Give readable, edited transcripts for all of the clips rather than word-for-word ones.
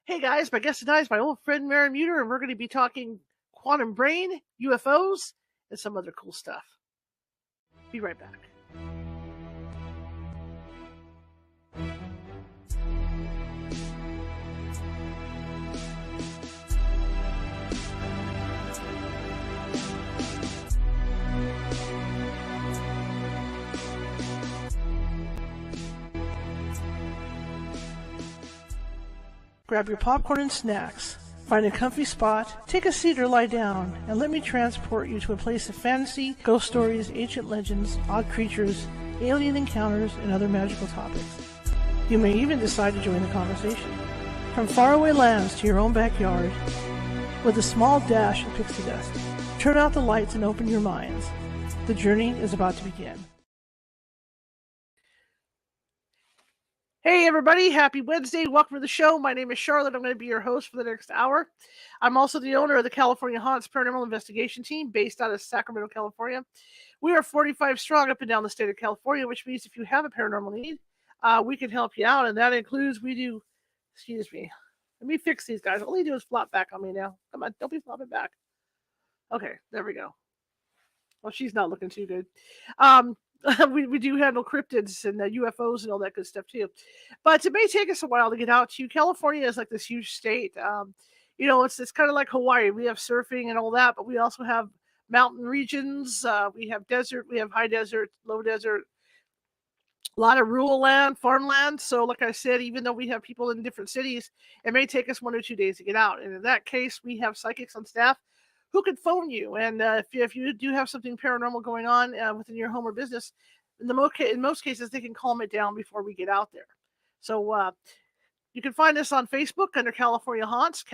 Hey guys, my guest tonight is my old friend Maren Muter, and we're going to be talking quantum brain, UFOs, and some other cool stuff. Be right back. Grab your popcorn and snacks. Find a comfy spot, take a seat or lie down, and let me transport you to a place of fantasy, ghost stories, ancient legends, odd creatures, alien encounters, and other magical topics. You may even decide to join the conversation. From faraway lands to your own backyard, with a small dash of pixie dust, turn out the lights and open your minds. The journey is about to begin. Hey everybody, happy Wednesday. Welcome to the show. My name is Charlotte. I'm going to be your host for the next hour. I'm also the owner of the California Haunts Paranormal Investigation Team based out of Sacramento, California. We are 45 strong up and down the state of California, which means if you have a paranormal need, we can help you out. And that includes, excuse me, let me fix these guys. All they do is flop back on me now. Come on, don't be flopping back. Okay, there we go. Well, she's not looking too good. We do handle cryptids and UFOs and all that good stuff too. But it may take us a while to get out to you. California is like this huge state. It's kind of like Hawaii. We have surfing and all that, but we also have mountain regions. We have desert. We have high desert, low desert. A lot of rural land, farmland. So like I said, even though we have people in different cities, it may take us 1 or 2 days to get out. And in that case, we have psychics on staff who could phone you. And if you do have something paranormal going on within your home or business, in most cases, they can calm it down before we get out there. So you can find us on Facebook under California Haunts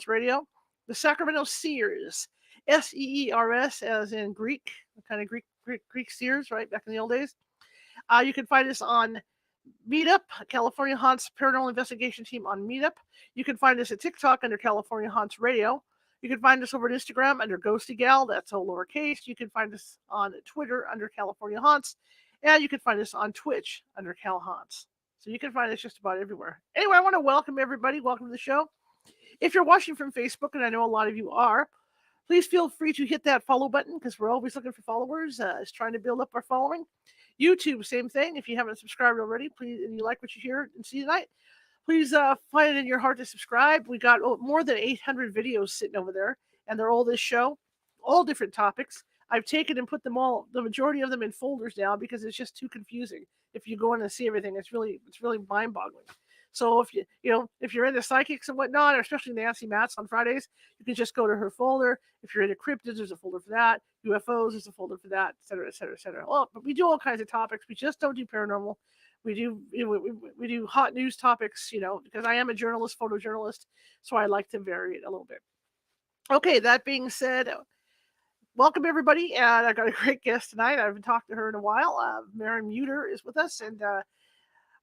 Radio, the Sacramento Seers, Seers as in Greek, kind of Greek Seers, right, back in the old days. You can find us on Meetup, California Haunts Paranormal Investigation Team on Meetup. You can find us at TikTok under California Haunts Radio. You can find us over at Instagram under Ghosty Gal, that's all lowercase. You can find us on Twitter under California Haunts. And you can find us on Twitch under Cal Haunts. So you can find us just about everywhere. Anyway, I want to welcome everybody. Welcome to the show. If you're watching from Facebook, and I know a lot of you are, please feel free to hit that follow button because we're always looking for followers. It's trying to build up our following. YouTube, same thing. If you haven't subscribed already, please, and you like what you hear and see tonight, please find it in your heart to subscribe. We got more than 800 videos sitting over there, and they're all this show, all different topics. I've taken and put them all, the majority of them, in folders now because it's just too confusing. If you go in and see everything, it's really mind-boggling. So if you're into psychics and whatnot, or especially Nancy Matz on Fridays, you can just go to her folder. If you're into cryptids, there's a folder for that. UFOs, there's a folder for that, et cetera, et cetera, et cetera. Well, but we do all kinds of topics. We just don't do paranormal. We do hot news topics, because I am a journalist, photojournalist, so I like to vary it a little bit. Okay, that being said, welcome everybody, and I got a great guest tonight. I haven't talked to her in a while. Maren Muter is with us, and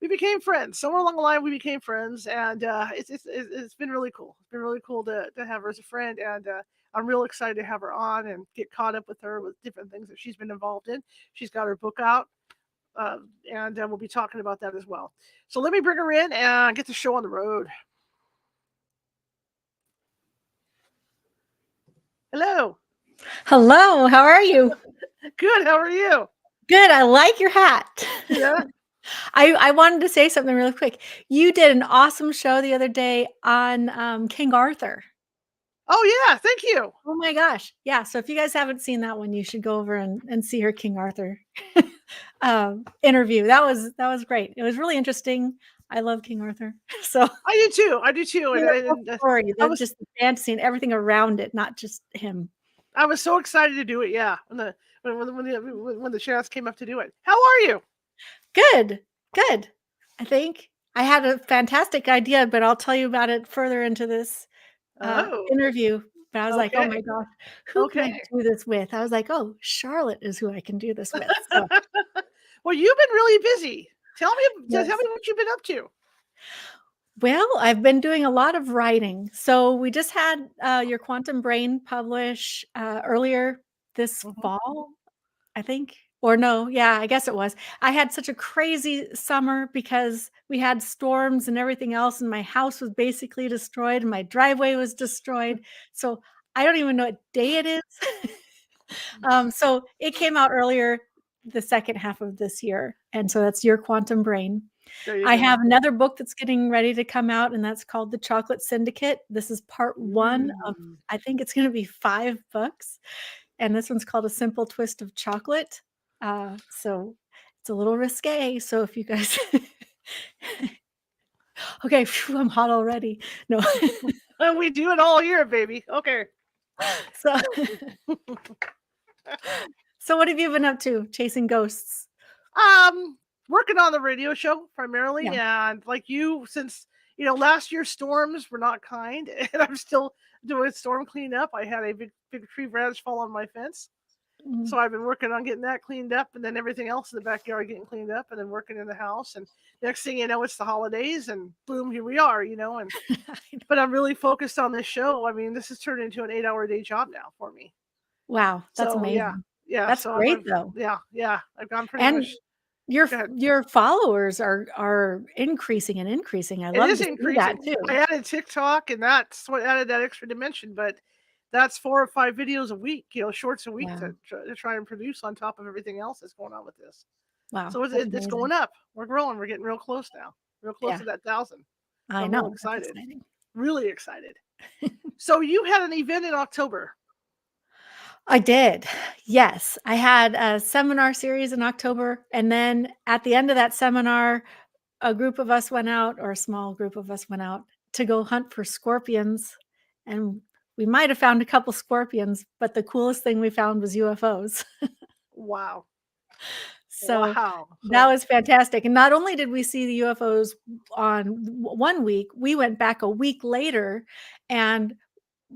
we became friends. Somewhere along the line, we became friends, and it's been really cool. It's been really cool to have her as a friend, and I'm real excited to have her on and get caught up with her with different things that she's been involved in. She's got her book out. And we'll be talking about that as well. So let me bring her in and get the show on the road. Hello. Hello. How are you? Good. How are you? Good. I like your hat. Yeah. I wanted to say something really quick. You did an awesome show the other day on King Arthur. Oh yeah, thank you. Oh my gosh. Yeah. So if you guys haven't seen that one, you should go over and see her King Arthur interview. That was great. It was really interesting. I love King Arthur. So I do too. And story, just the fantasy and everything around it, not just him. I was so excited to do it. Yeah, when the chance came up to do it. How are you? Good. I think I had a fantastic idea, but I'll tell you about it further into this interview. But I was like, oh my gosh, who can I do this with? I was like, oh, Charlotte is who I can do this with. So. Well, you've been really busy. Tell me what you've been up to. Well, I've been doing a lot of writing. So we just had your Quantum Brain publish earlier this fall, I think. Or no, yeah, I guess it was. I had such a crazy summer because we had storms and everything else, and my house was basically destroyed, and my driveway was destroyed. So I don't even know what day it is. So it came out earlier the second half of this year, and so that's Your Quantum Brain. There you I go. have another book that's getting ready to come out, and that's called The Chocolate Syndicate. This is part 1 of, I think it's gonna be 5 books, and this one's called A Simple Twist of Chocolate. So it's a little risque, so if you guys okay, phew, I'm hot already. No. We do it all here, baby. Okay. So so what have you been up to? Chasing ghosts? Working on the radio show primarily, Yeah. and like you, since last year's storms were not kind, and I'm still doing storm cleanup. I had a big tree branch fall on my fence, Mhm. so I've been working on getting that cleaned up, and then everything else in the backyard getting cleaned up, and then working in the house. And next thing you know, it's the holidays, and boom, here we are. And but I'm really focused on this show. I mean, this has turned into an 8-hour day job now for me. Wow, that's So yeah, amazing. yeah. That's So great, though. yeah. I've gone pretty And much. Go ahead. your followers are increasing and increasing. I It love is to see that increasing. I too. added TikTok, and that's what added that extra dimension. But that's 4 or 5 videos a week, shorts a week Wow. to try and produce on top of everything else that's going on with this. Wow, So that's it's amazing. going up. We're growing. We're getting real close now. Real close Yeah, to that 1,000. So I I'm real know, that's excited. exciting. Really excited. So you had an event in October. I did. Yes, I had a seminar series in October, and then at the end of that seminar, a group of us went out, or a small group of us went out to go hunt for scorpions, and we might have found a couple scorpions, but the coolest thing we found was UFOs. Wow. So Wow. that So was fantastic, and not only did we see the UFOs on 1 week, we went back a week later and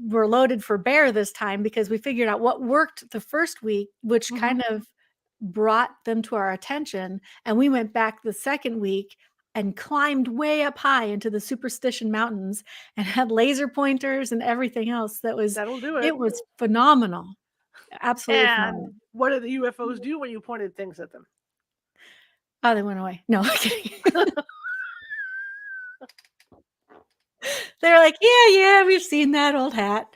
were loaded for bear this time because we figured out what worked the first week, which mhm. kind of brought them to our attention, and we went back the second week and climbed way up high into the Superstition Mountains and had laser pointers and everything else that was That'll do it. it was phenomenal, absolutely And phenomenal. what did the UFOs do when you pointed things at them? Oh, they went away. No, I'm kidding. They're like, "Yeah, yeah, we've seen that old hat."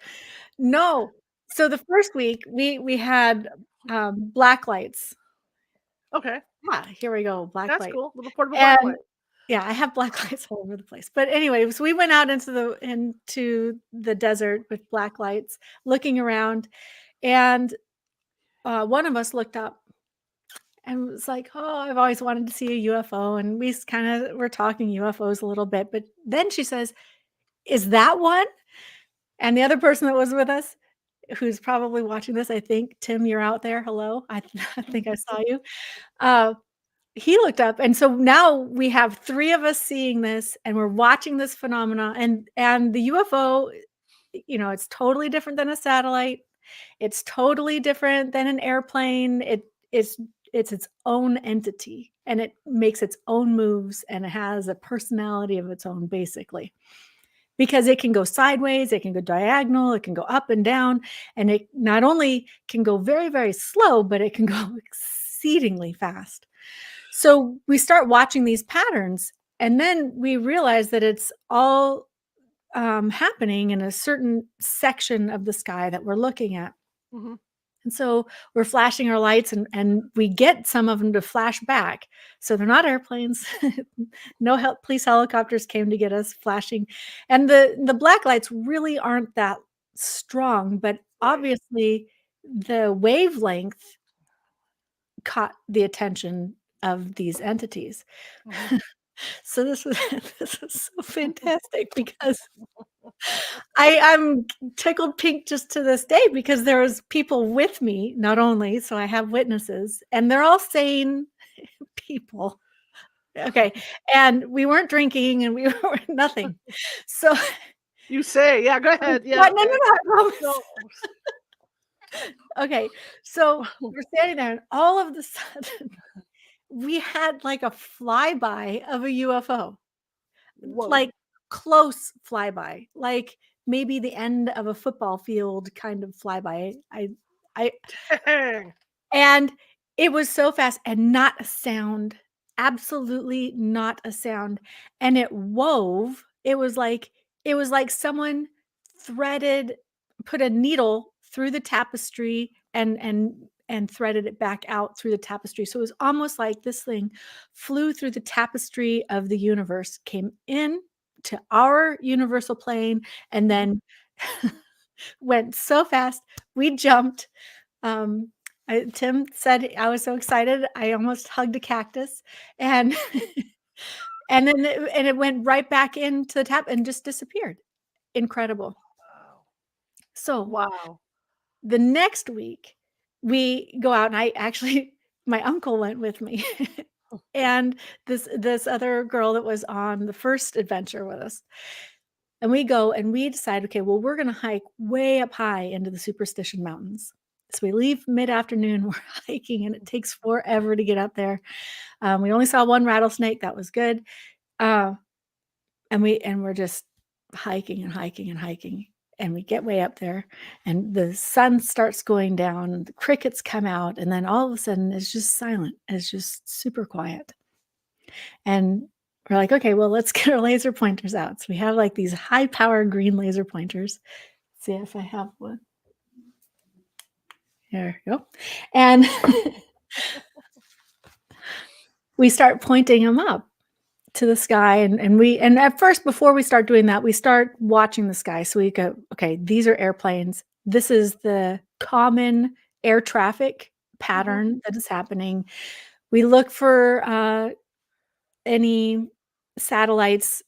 No. So the first week, we had, black lights. Okay. Yeah, here we go, black That's light. cool. Little portable black And light. yeah, I have black lights all over the place. But anyway, so we went out into the desert with black lights, looking around, and, one of us looked up and was like, "Oh, I've always wanted to see a UFO," and we kinda were talking UFOs a little bit, but then she says, "Is that one?" And the other person that was with us, who's probably watching this, I think, Tim, you're out there, hello, I think I saw you. Uh, he looked up, and so now we have 3 of us seeing this, and we're watching this phenomena, and the UFO, it's totally different than a satellite. It's totally different than an airplane. It's its own entity, and it makes its own moves, and it has a personality of its own, basically. Because it can go sideways, it can go diagonal, it can go up and down, and it not only can go very, very slow, but it can go exceedingly fast. So we start watching these patterns, and then we realize that it's all happening in a certain section of the sky that we're looking at. Mhm. And so we're flashing our lights, and we get some of them to flash back. So they're not airplanes. No police helicopters came to get us flashing. And the black lights really aren't that strong, but Right. obviously the wavelength caught the attention of these entities. Mhm. So this was this is so fantastic because I'm tickled pink just to this day because there was people with me, not only, so I have witnesses, and they're all sane people. Okay, and we weren't drinking and we were nothing. So You say, yeah, go ahead. Yeah, what? No, no, okay. no, I promise. So Okay, so we're standing there, and all of the sudden, we had, like, a flyby of a UFO. whoa. Like, close flyby, like, maybe the end of a football field kind of flyby. I Dang. and It was so fast and not a sound. Absolutely not a sound. And it wove. It was like someone put a needle through the tapestry and threaded it back out through the tapestry. So it was almost like this thing flew through the tapestry of the universe, came in to our universal plane, and then went so fast. We jumped. Tim said I was so excited, I almost hugged a cactus, and and then it went right back into the tap and just disappeared. Incredible. So Wow. the next week, we go out, and I actually my uncle went with me, and this other girl that was on the first adventure with us. And we go and we decide, okay, well, we're gonna hike way up high into the Superstition Mountains. So we leave mid-afternoon, we're hiking, and it takes forever to get up there. We only saw one rattlesnake, that was good. Uh, and we're just hiking and hiking and hiking. And we get way up there, and the sun starts going down, and the crickets come out, and then all of a sudden it's just silent. It's just super quiet. And we're like, okay, well, let's get our laser pointers out. So we have like these high power green laser pointers. Let's see if I have one. There we go. And we start pointing them up to the sky. And at first, before we start doing that, we start watching the sky. So we go, okay, these are airplanes. This is the common air traffic pattern that is happening. We look for any satellites,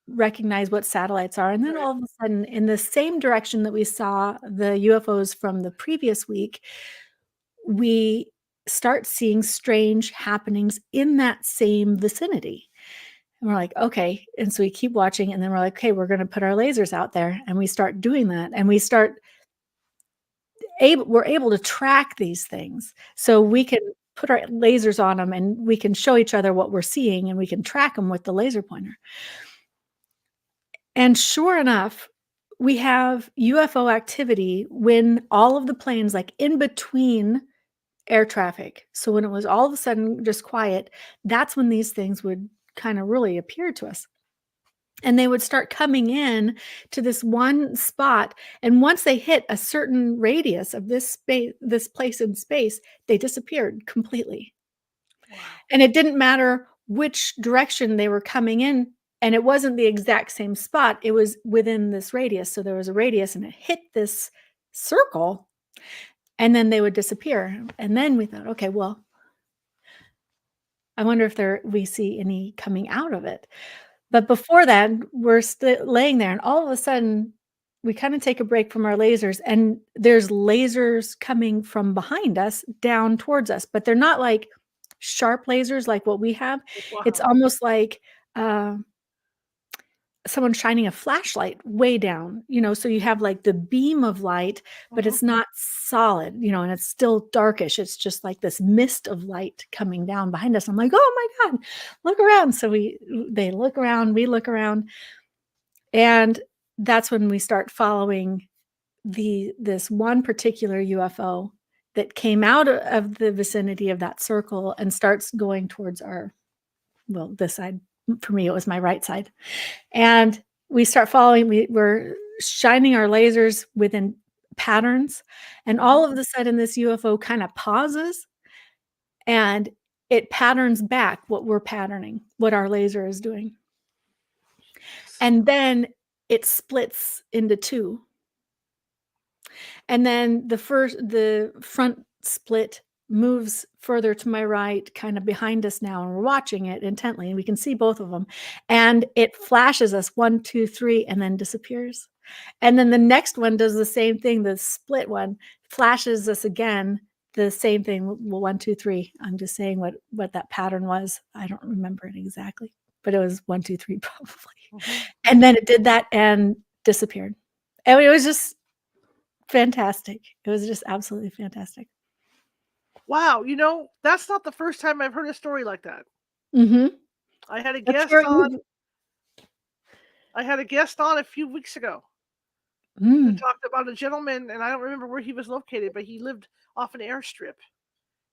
recognize what satellites are. And then all of a sudden, in the same direction that we saw the UFOs from the previous week, we start seeing strange happenings in that same vicinity. And we're like, okay. And so we keep watching, and then we're like, okay, we're going to put our lasers out there. And we start doing that. And we're able to track these things. So we can put our lasers on them, and we can show each other what we're seeing, and we can track them with the laser pointer. And sure enough, we have UFO activity when all of the planes, like in between air traffic. So when it was all of a sudden just quiet, that's when these things would kind of really appear to us. And they would start coming in to this one spot. And once they hit a certain radius of this place in space, they disappeared completely. Wow. And it didn't matter which direction they were coming in. And it wasn't the exact same spot. It was within this radius. So there was a radius, and it hit this circle, and then they would disappear. And then we thought, okay, well, I wonder if we see any coming out of it. But before that, we're laying there, and all of a sudden, we kind of take a break from our lasers, and there's lasers coming from behind us down towards us. But they're not like sharp lasers like what we have. Wow. It's almost like someone shining a flashlight way down, so you have like the beam of light, but it's not solid, and it's still darkish. It's just like this mist of light coming down behind us. I'm like, oh my God, look around. So they look around, we look around, and that's when we start following this one particular UFO that came out of the vicinity of that circle and starts going towards this side. For me, it was my right side. And we start following, we're shining our lasers within patterns. And all of a sudden, this UFO kind of pauses, and it patterns back what we're patterning, what our laser is doing. And then it splits into two. And then the front split moves further to my right, kind of behind us now, and we're watching it intently, and we can see both of them. And it flashes us 1, 2, 3, and then disappears. And then the next one does the same thing. The split one flashes us again, the same thing. Well, 1, 2, 3. I'm just saying what that pattern was. I don't remember it exactly, but it was 1, 2, 3 probably. And then it did that and disappeared. And it was just fantastic. It was just absolutely fantastic. Wow, that's not the first time I've heard a story like that. I had a guest on a few weeks ago who talked about a gentleman, and I don't remember where he was located, but he lived off an airstrip.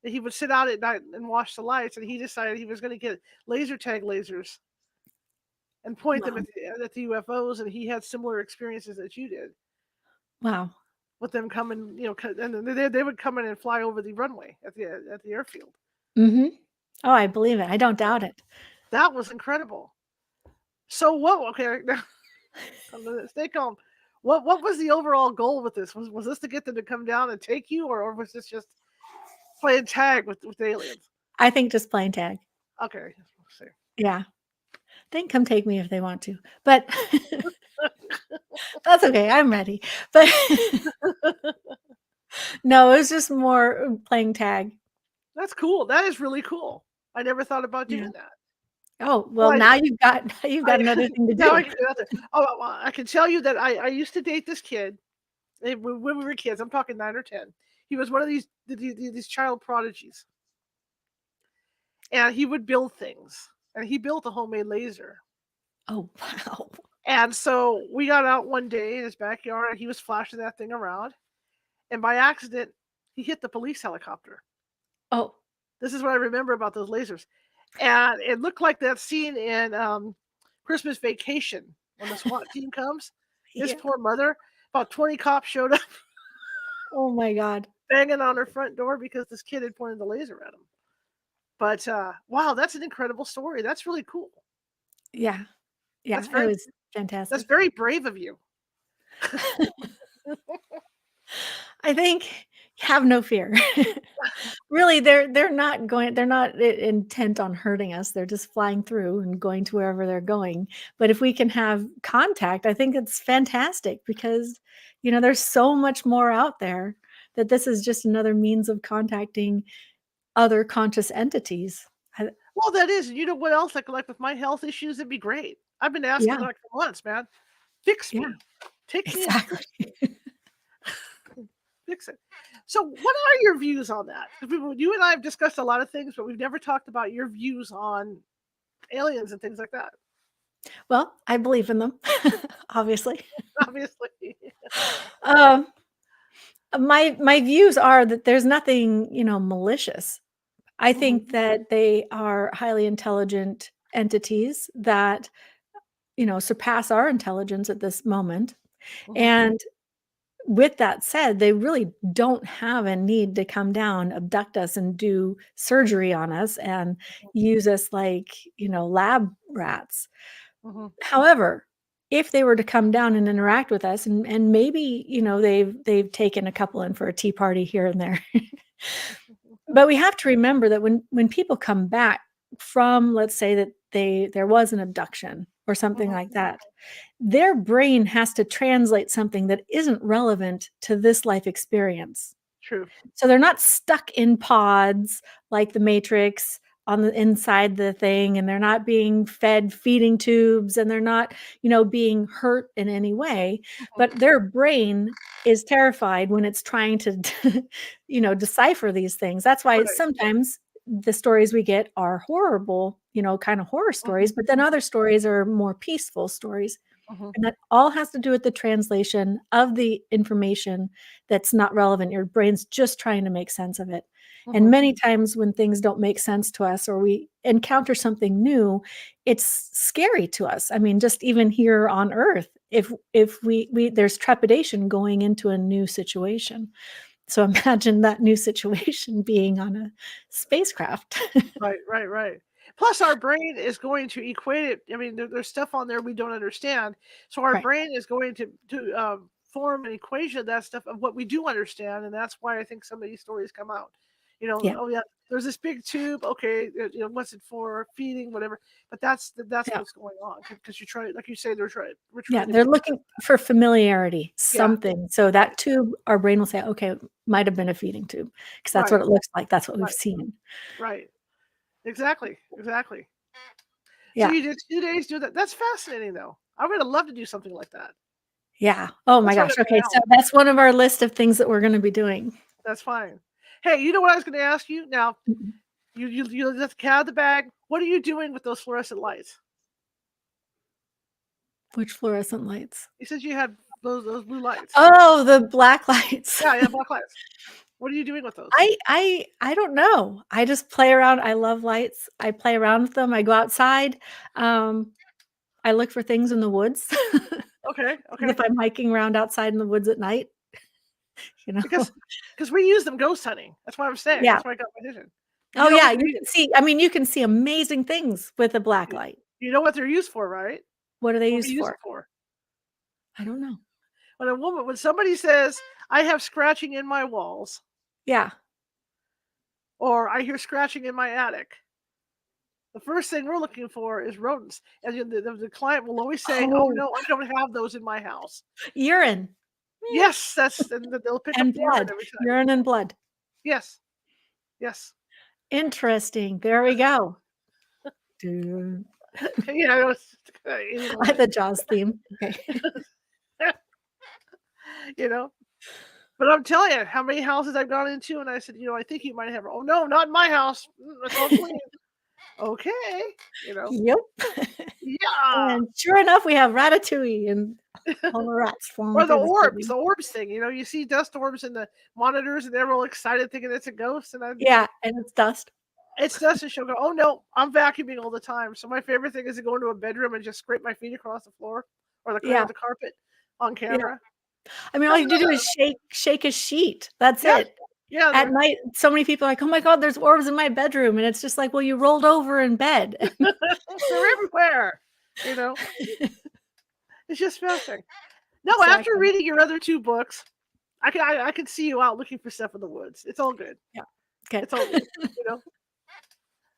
He would sit out at night and watch the lights, and he decided he was going to get laser tag lasers and point them Wow. at the UFOs, and he had similar experiences that you did Wow. with them coming, and then they would come in and fly over the runway at the airfield. Mhm. Oh, I believe it. I don't doubt it. That was incredible. So what? Okay, now stay calm. What was the overall goal with this? Was this to get them to come down and take you, or was this just playing tag with aliens? I think just playing tag. Okay, let's see. Yeah. They can come take me if they want to, but that's okay. I'm ready. But no, it was just more playing tag. That's cool. That is really cool. I never thought about Yeah. doing that. Oh, Well, well, now you've got another thing to now I do. can get out there. Oh, well, I can tell you that I used to date this kid when we were kids. I'm talking 9 or 10. He was one of these child prodigies, and he would build things. And he built a homemade laser. Oh, wow. And so we got out one day in his backyard, and he was flashing that thing around. And by accident, he hit the police helicopter. Oh. This is what I remember about those lasers. And it looked like that scene in Christmas Vacation when the SWAT team comes. His Yeah. poor mother, about 20 cops showed up Oh my god. banging on her front door because this kid had pointed the laser at him. But wow, that's an incredible story. That's really cool. Yeah. Yeah, That's it very was that's fantastic. very brave of you. I think have no fear. Really, they're not intent on hurting us. They're just flying through and going to wherever they're going. But if we can have contact, I think it's fantastic because, there's so much more out there that this is just another means of contacting other conscious entities. I Well, that is. And you know what else? Like with my health issues, it'd be great. I've been asking Yeah, like for months, man. Fix yeah, me. Take me in. exactly. Fix it. So, what are your views on that? 'Cause you and I have discussed a lot of things, but we've never talked about your views on aliens and things like that. Well, I believe in them, obviously. Obviously. Um, my views are that there's nothing, malicious. I Mhm, think that they are highly intelligent entities that, surpass our intelligence at this moment. mhm, And with that said, they really don't have a need to come down, abduct us, and do surgery on us and use us like, lab rats. mhm. However, if they were to come down and interact with us and maybe, they've taken a couple in for a tea party here and there. But we have to remember that when people come back from, let's say that there was an abduction or something Mhm. like that, their brain has to translate something that isn't relevant to this life experience. True. So they're not stuck in pods like the Matrix on the inside the thing, and they're not being fed feeding tubes, and they're not, being hurt in any way, Mhm. but their brain is terrified when it's trying to, decipher these things. That's why Right. sometimes the stories we get are horrible, kind of horror Mhm, stories, but then other stories are more peaceful stories. mhm, And that all has to do with the translation of the information that's not relevant. Your brain's just trying to make sense of it. And mhm, many times when things don't make sense to us or we encounter something new, it's scary to us. I mean, just even here on Earth, if we there's trepidation going into a new situation. So imagine that new situation being on a spacecraft. right. Plus, our brain is going to equate it. I mean, there's stuff on there we don't understand, so our Right. brain is going to form an equation of that stuff of what we do understand, and that's why I think some of these stories come out. Yeah. Oh yeah, there's this big tube. Okay, what's it for? Feeding, whatever. But that's Yeah. what's going on because you try, like you say, we're Yeah, trying to they're fix looking for familiarity, Yeah, something. So right, that tube, our brain will say, "Okay, might have been a feeding tube," because that's right, what it looks like, that's what we've right, seen. right. Exactly. So Yeah, you did 2 days do that. That's fascinating, though. I would have loved to do something like that. yeah. Oh my That's right gosh, up my okay, so alley. that's one of our list of things that we're gonna be doing. That's fine. Hey, you know what I was going to ask you? Now, Mhm. you just cat the bag. What are you doing with those fluorescent lights? Which fluorescent lights? You said you had those blue lights. Oh, the black lights. Yeah, black lights. What are you doing with those? I don't know. I just play around. I love lights. I play around with them. I go outside. I look for things in the woods. Okay. If I'm hiking around outside in the woods at night, you know. Because we use them ghost hunting. That's what I'm saying. Yeah. That's why I got my vision. Oh, yeah, you can see I mean, you can see amazing things with a black light. You know what they're used for, right? What are they What we used use for? it for. I don't know. When somebody says, "I have scratching in my walls," Yeah. or "I hear scratching in my attic," the first thing we're looking for is rodents, and the client will always say, "Oh Oh, no, I don't have those in my house." urine. Yes, and they'll pick up And the urine blood. every time. Urine and blood. Yes, yes. Interesting. There we go. Dun. Yeah, you know, The Jaws theme. Okay. you know. But I'm telling you, how many houses I've gone into, and I said, I think you might have. Oh no, not in my house. It's all clean. Okay, you know. Yep. Yeah. And sure enough, we have ratatouille and all the rats Or falling the through the orbs, ceiling. the orbs thing. You see dust orbs in the monitors, and they're all excited, thinking it's a ghost. And Yeah, and it's dust. it's dust, and she'll go, "Oh no, I'm vacuuming all the time." So my favorite thing is to go into a bedroom and just scrape my feet across the floor or Yeah, the carpet on yeah. camera. I mean, all you do is shake a sheet. That's Yeah, it. yeah, At night, so many people are like, "Oh my god, there's orbs in my bedroom," and it's just like, "Well, you rolled over in bed." they're everywhere. You know, it's just fascinating. No, after Exactly. reading your other two books, I can see you out looking for stuff in the woods. It's all good. Yeah. Okay. It's all good. You know.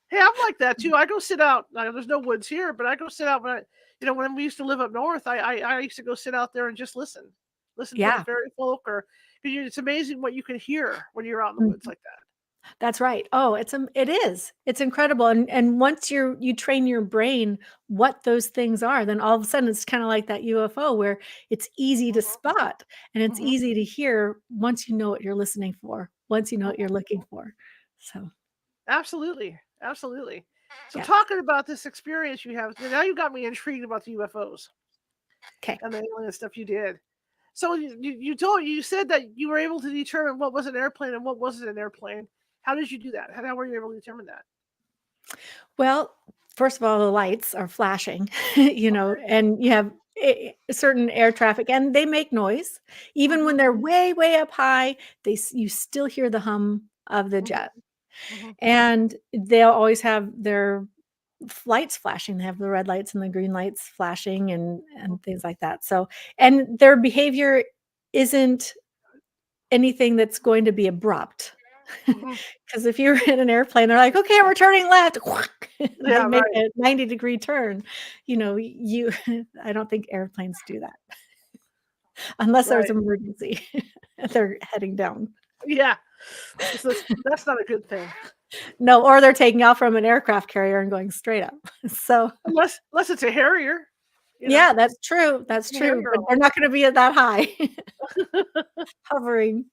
Hey, I'm like that too. I go sit out. Now, there's no woods here, but I go sit out when we used to live up north. I used to go sit out there and just listen for the Yeah. fairy folk, or because it's amazing what you can hear when you're out in the woods Mhm. like that. That's right. Oh, it is. It's incredible, and once you train your brain what those things are, then all of a sudden it's kinda like that UFO where it's easy to spot and it's Hmm. easy to hear once you know what you're listening for, once you know what you're looking for. So, Absolutely, absolutely. So yeah. talking about this experience you have now, you got me intrigued about the UFOs Okay. and the alien stuff you did. So you said that you were able to determine what was an airplane and what wasn't an airplane. How did you do that? How were you able to determine that? Well, first of all, the lights are flashing, and you have certain air traffic, and they make noise. Even when Hmm. they're way, way up high, you still hear the hum of the Hmm. jet. Hmm. And they'll always have their lights flashing. They have the red lights and the green lights flashing and things like that. So, and their behavior isn't anything that's going to be abrupt. Hmm. Because if you're in an airplane, they're like, "Okay, we're turning left." They Yeah, make right. a 90-degree turn. You I don't think airplanes do that unless there's Right. an emergency. They're heading down. Yeah. That's not a good thing. No, or they're taking off from an aircraft carrier and going straight up. So, Unless it's a Harrier, you know. yeah, that's The true, Harrier but they're not gonna be at that high, hovering.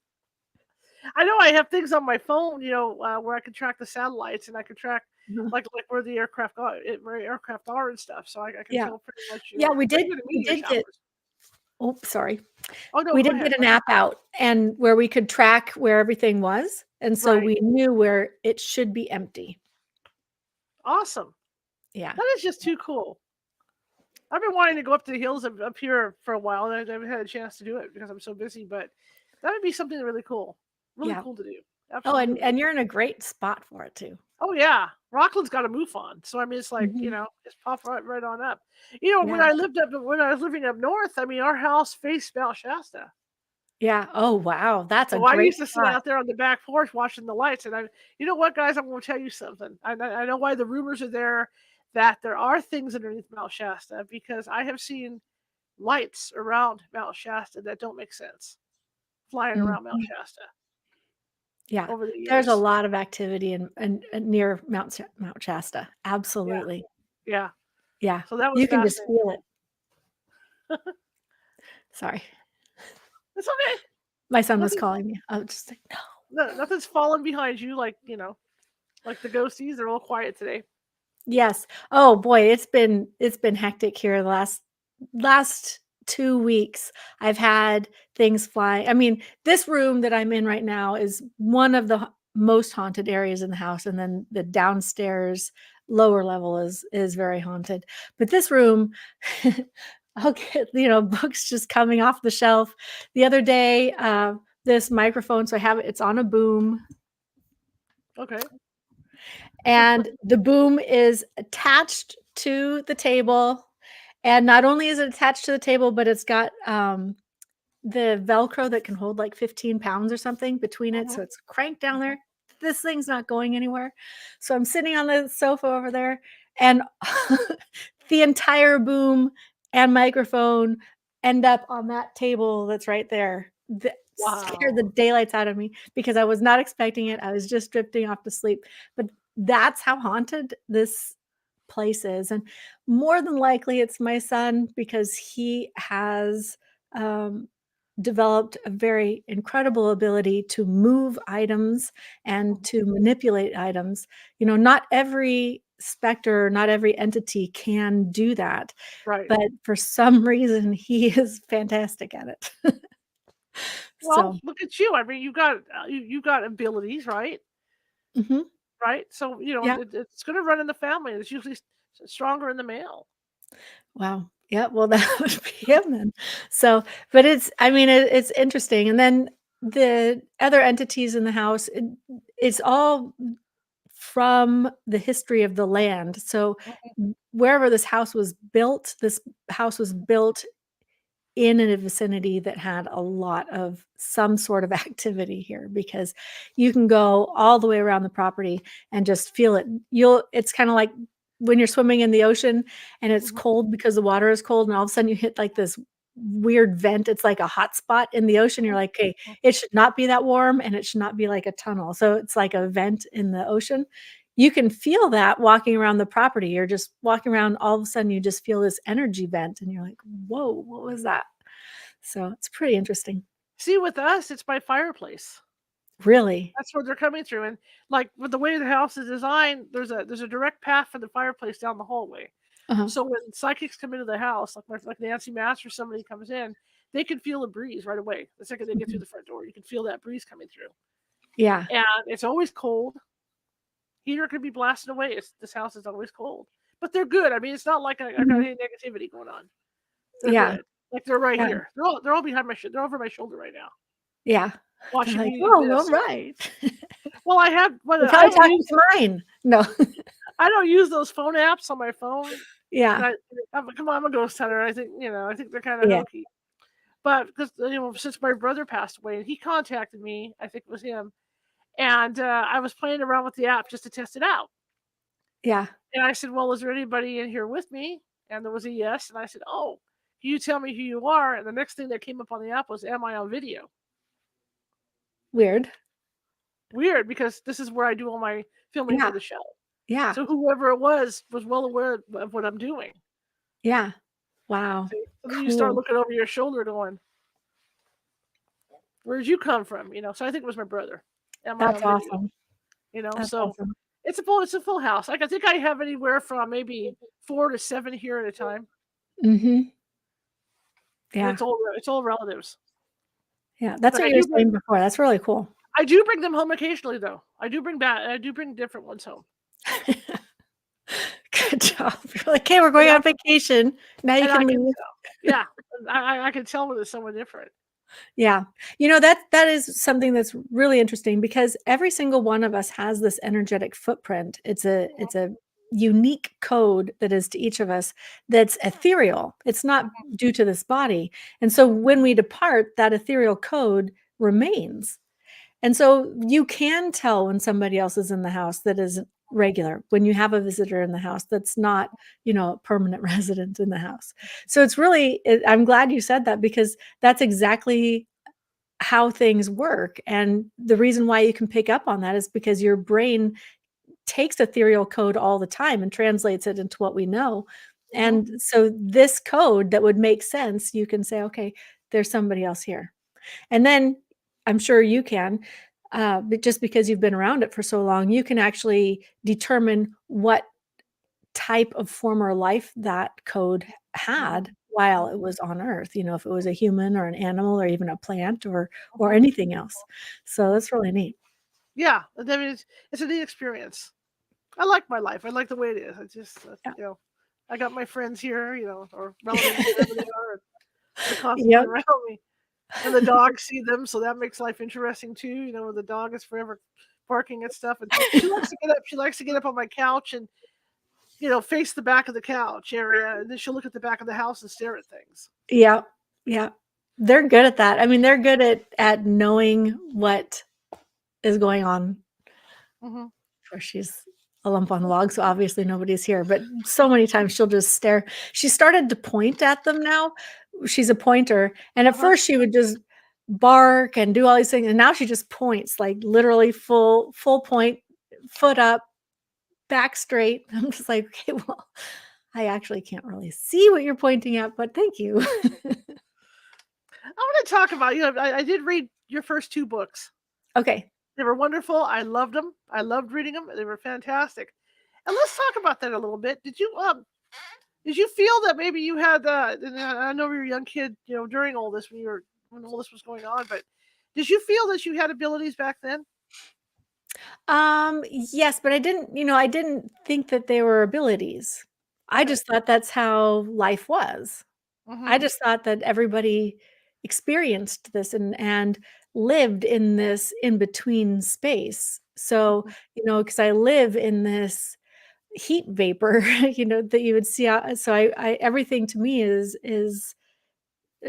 I know I have things on my phone, where I can track the satellites, and I can track Mhm. like where the aircraft are and stuff, so I can Yeah. tell pretty much, Yeah, we or did even the we meteor did get showers. oh, sorry. Oh no, We go did ahead. get an app out and where we could track where everything was, and so Right. we knew where it should be empty. Awesome. Yeah. That is just too cool. I've been wanting to go up to the hills up here for a while, and I haven't had a chance to do it because I'm so busy. But that would be something really Yeah. cool to do. Oh, and Absolutely. you're in a great spot for it too. Oh yeah, Rockland's got a move on, so I mean, it's like Mhm. just pop right on up. Yeah. When I was living up north, I mean, our house faced Mount Shasta, Yeah. Oh, wow. That's a so I great used to sit spot. out there on the back porch watching the lights. And you know what, guys, I'm going to tell you something. I know why the rumors are there, that there are things underneath Mount Shasta, because I have seen lights around Mount Shasta that don't make sense flying around Mount Mhm. Shasta Yeah. over the There's a years. lot of activity in near Mount Shasta. Yeah, Absolutely. yeah. Yeah. So that was You can just fascinating. feel it. Sorry. It's okay. My son was Nothing. calling me. I was just like, "No." No, nothing's falling behind you, like the ghosties. They're all quiet today. Yes. Oh boy, it's been hectic here the last 2 weeks. I've had things fly. I mean, this room that I'm in right now is one of the most haunted areas in the house, and then the downstairs lower level is very haunted. But this room, I'll get, books just coming off the shelf. The other day, this microphone, so I have it, it's on a boom. Okay. And the boom is attached to the table. And not only is it attached to the table, but it's got the Velcro that can hold like 15 pounds or something between it. So it's cranked down there. This thing's not going anywhere. So I'm sitting on the sofa over there, and the entire boom and microphone end up on that table that's right there. That scared the daylights out of me because I was not expecting it. I was just drifting off to sleep. But that's how haunted this place is. And more than likely, it's my son, because he has developed a very incredible ability to move items and to manipulate items. Not every specter, not every entity can do that. Right. But for some reason, he is fantastic at it. Well, look at you. I mean, you got abilities, right? Mhm. Right. So Yeah. it's going to run in the family. It's usually stronger in the male. Wow. Yeah, well, that would be him then. So, but it's interesting. And then the other entities in the house, it's all from the history of the land. So, wherever this house was built, in a vicinity that had a lot of some sort of activity here, because you can go all the way around the property and just feel it. It's kind of like when you're swimming in the ocean and it's cold because the water is cold, and all of a sudden you hit like this weird vent. It's like a hot spot in the ocean. You're like, okay, it should not be that warm, and it should not be like a tunnel. So it's like a vent in the ocean. You can feel that walking around the property. You're just walking around, all of a sudden you just feel this energy vent, and you're like, whoa, what was that? So it's pretty interesting. See, with us, it's by fireplace. Really? That's where they're coming through. And like with the way the house is designed, there's a direct path for the fireplace down the hallway. Uh-huh. So when psychics come into the house, like Nancy Mass or somebody comes in, they can feel a breeze right away. The second they get through the front door, you can feel that breeze coming through. Yeah. And it's always cold. Heater could be blasting away. This house is always cold. But they're good. I mean, it's not like I got any negativity going on. They're good. Like they're right here. They're all behind my they're over my shoulder right now. Yeah. Watching Like, me. oh, all right. Well, I have. Well, I don't talking to mine. No. I don't use those phone apps on my phone. Yeah. Come on, I'm a ghost hunter. I think they're kind of hokey. But because since my brother passed away, and he contacted me, I think it was him, and I was playing around with the app just to test it out. Yeah. And I said, "Well, is there anybody in here with me?" And there was a yes. And I said, "Oh, can you tell me who you are?" And the next thing that came up on the app was, "Am I on video?" Weird, because this is where I do all my filming for the show. Yeah. So whoever it was well aware of what I'm doing. Yeah. Wow. So then you start looking over your shoulder going, "Where did you come from?" So I think it was my brother. That's awesome. That's awesome. It's a full house. Like I think I have anywhere from maybe 4 to 7 here at a time. Mhm. Yeah. And it's all relatives. Yeah, that's what you were saying before. That's really cool. I do bring them home occasionally, though. I do bring different ones home. Good job. You're like, "Okay, we're going on vacation. Now you can leave." Yeah, I can tell when it's someone different. Yeah. That is something that's really interesting, because every single one of us has this energetic footprint. It's a unique code that is to each of us, that's ethereal. It's not due to this body. And so when we depart, that ethereal code remains. And so you can tell when somebody else is in the house that is regular, when you have a visitor in the house that's not, a permanent resident in the house. So it's really, I'm glad you said that, because that's exactly how things work. And the reason why you can pick up on that is because your brain takes ethereal code all the time and translates it into what we know. And so this code that would make sense, you can say, okay, there's somebody else here. And then I'm sure you can, but just because you've been around it for so long, you can actually determine what type of former life that code had, while it was on Earth, if it was a human or an animal or even a plant or Mhm. anything else. So that's really neat. Yeah, I mean, it's a neat experience. I like my life. I like the way it is. I just, Yeah. I got my friends here, or relatives, wherever they are, and they're constantly Yep. around me. And the dogs see them, so that makes life interesting too. Where the dog is forever barking at stuff, and she likes to get up. She likes to get up on my couch and face the back of the couch area, and then she'll look at the back of the house and stare at things. Yeah. Yeah. They're good at that. I mean, they're good at knowing what is going on. Mm-hmm. Or she's a lump on the log, so obviously nobody's here. But so many times she'll just stare. She started to point at them now. She's a pointer. And at first she would just bark and do all these things. And now she just points, like literally full point, foot up, back straight. I'm just like, okay, well, I actually can't really see what you're pointing at, but thank you. I want to talk about, I did read your first 2 books. Okay. They were wonderful. I loved them. I loved reading them. They were fantastic. And let's talk about that a little bit. Did you feel that maybe you had, and I know you were a young kid, during all this when all this was going on, but did you feel that you had abilities back then? Yes, but I didn't think that they were abilities. I Okay. just thought that's how life was. I Mhm. just thought that everybody experienced this and lived in this in between space. So, Mhm. because I live in this heat vapor, that you would see out. So I everything to me is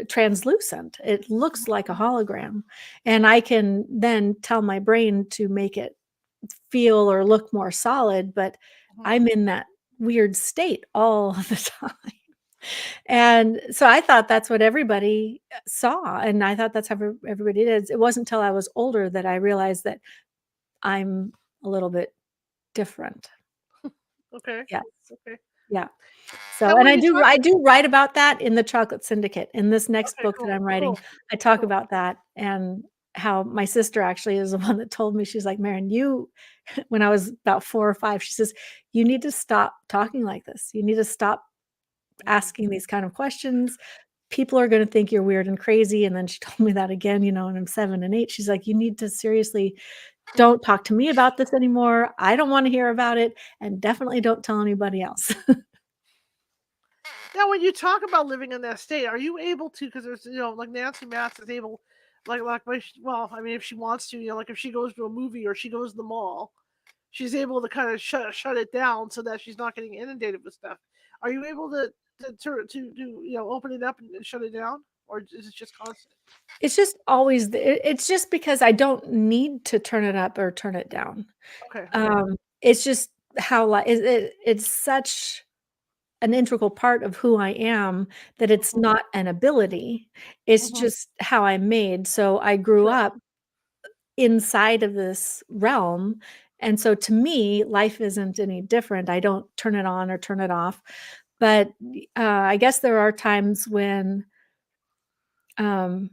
translucent. It looks like a hologram. And I can then tell my brain to make it feel or look more solid, but Mhm. I'm in that weird state all the time. And so I thought that's what everybody saw, and I thought that's how everybody did. It wasn't until I was older that I realized that I'm a little bit different. Okay. Yes. Okay. Yeah. So, Now and when I you do talk I do write about that in the Chocolate Syndicate. In this next Okay, book that cool. I'm writing, Cool. I talk Cool. about that and how my sister actually is the one that told me, she's like, "Maren, you," when I was about 4 or 5, she says, "You need to stop talking like this. You need to stop Mhm. asking these kind of questions. People are gonna think you're weird and crazy." And then she told me that again, when I'm 7 and 8. She's like, "You need to seriously don't talk to me about this anymore. I don't wanna hear about it, and definitely don't tell anybody else." Now when you talk about living in that state, are you able to, because there's, like Nancy Matz is able, well, I mean, if she wants to, like if she goes to a movie or she goes to the mall, she's able to kind of shut it down so that she's not getting inundated with stuff. Are you able to do, open it up and shut it down, or is it just constant? It's just always it's just because I don't need to turn it up or turn it down. Okay. Okay. It's just how it's such an integral part of who I am that it's Mhm. not an ability. It's Mhm. just how I'm made. So I grew Sure. up inside of this realm, and so to me, life isn't any different. I don't turn it on or turn it off. But, I guess there are times when, um